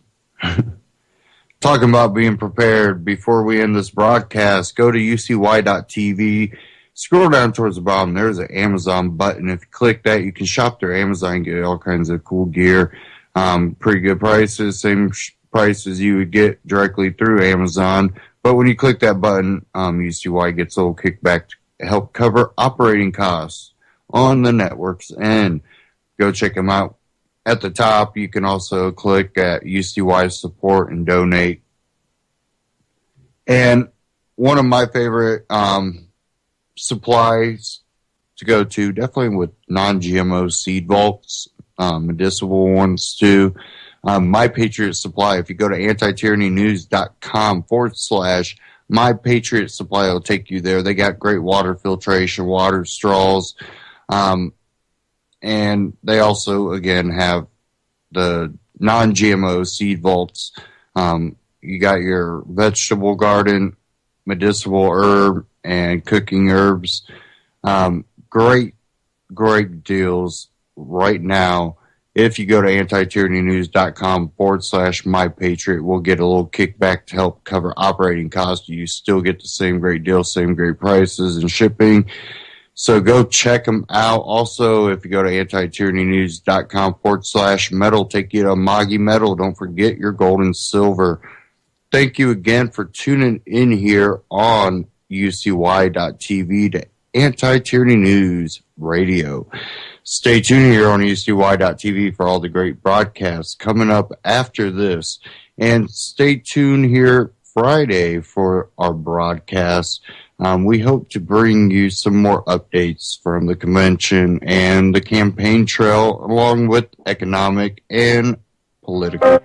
Talking about being prepared, before we end this broadcast, go to ucy.tv. Scroll down towards the bottom. There's an Amazon button. If you click that, you can shop through Amazon and get all kinds of cool gear. Pretty good prices, same prices you would get directly through Amazon. But when you click that button, UCY gets a little kickback to help cover operating costs on the network's end. Go check them out. At the top, you can also click at UCY support and donate. And one of my favorite supplies to go to, definitely with non-GMO seed vaults, medicinal ones too. My Patriot Supply, if you go to antityrannynews.com/My Patriot Supply, it'll take you there. They got great water filtration, water straws, and they also, again, have the non-GMO seed vaults. You got your vegetable garden, medicinal herb, and cooking herbs. Great deals right now. If you go to antityrannynews.com/My Patriot, we'll get a little kickback to help cover operating costs. You still get the same great deal, same great prices and shipping. So go check them out. Also, if you go to antityrannynews.com/metal, take you to Amagi Metal. Don't forget your gold and silver. Thank you again for tuning in here on UCY.TV to Anti-Tyranny News Radio. Stay tuned here on UCY.TV for all the great broadcasts coming up after this. And stay tuned here Friday for our broadcast. We hope to bring you some more updates from the convention and the campaign trail, along with economic and political.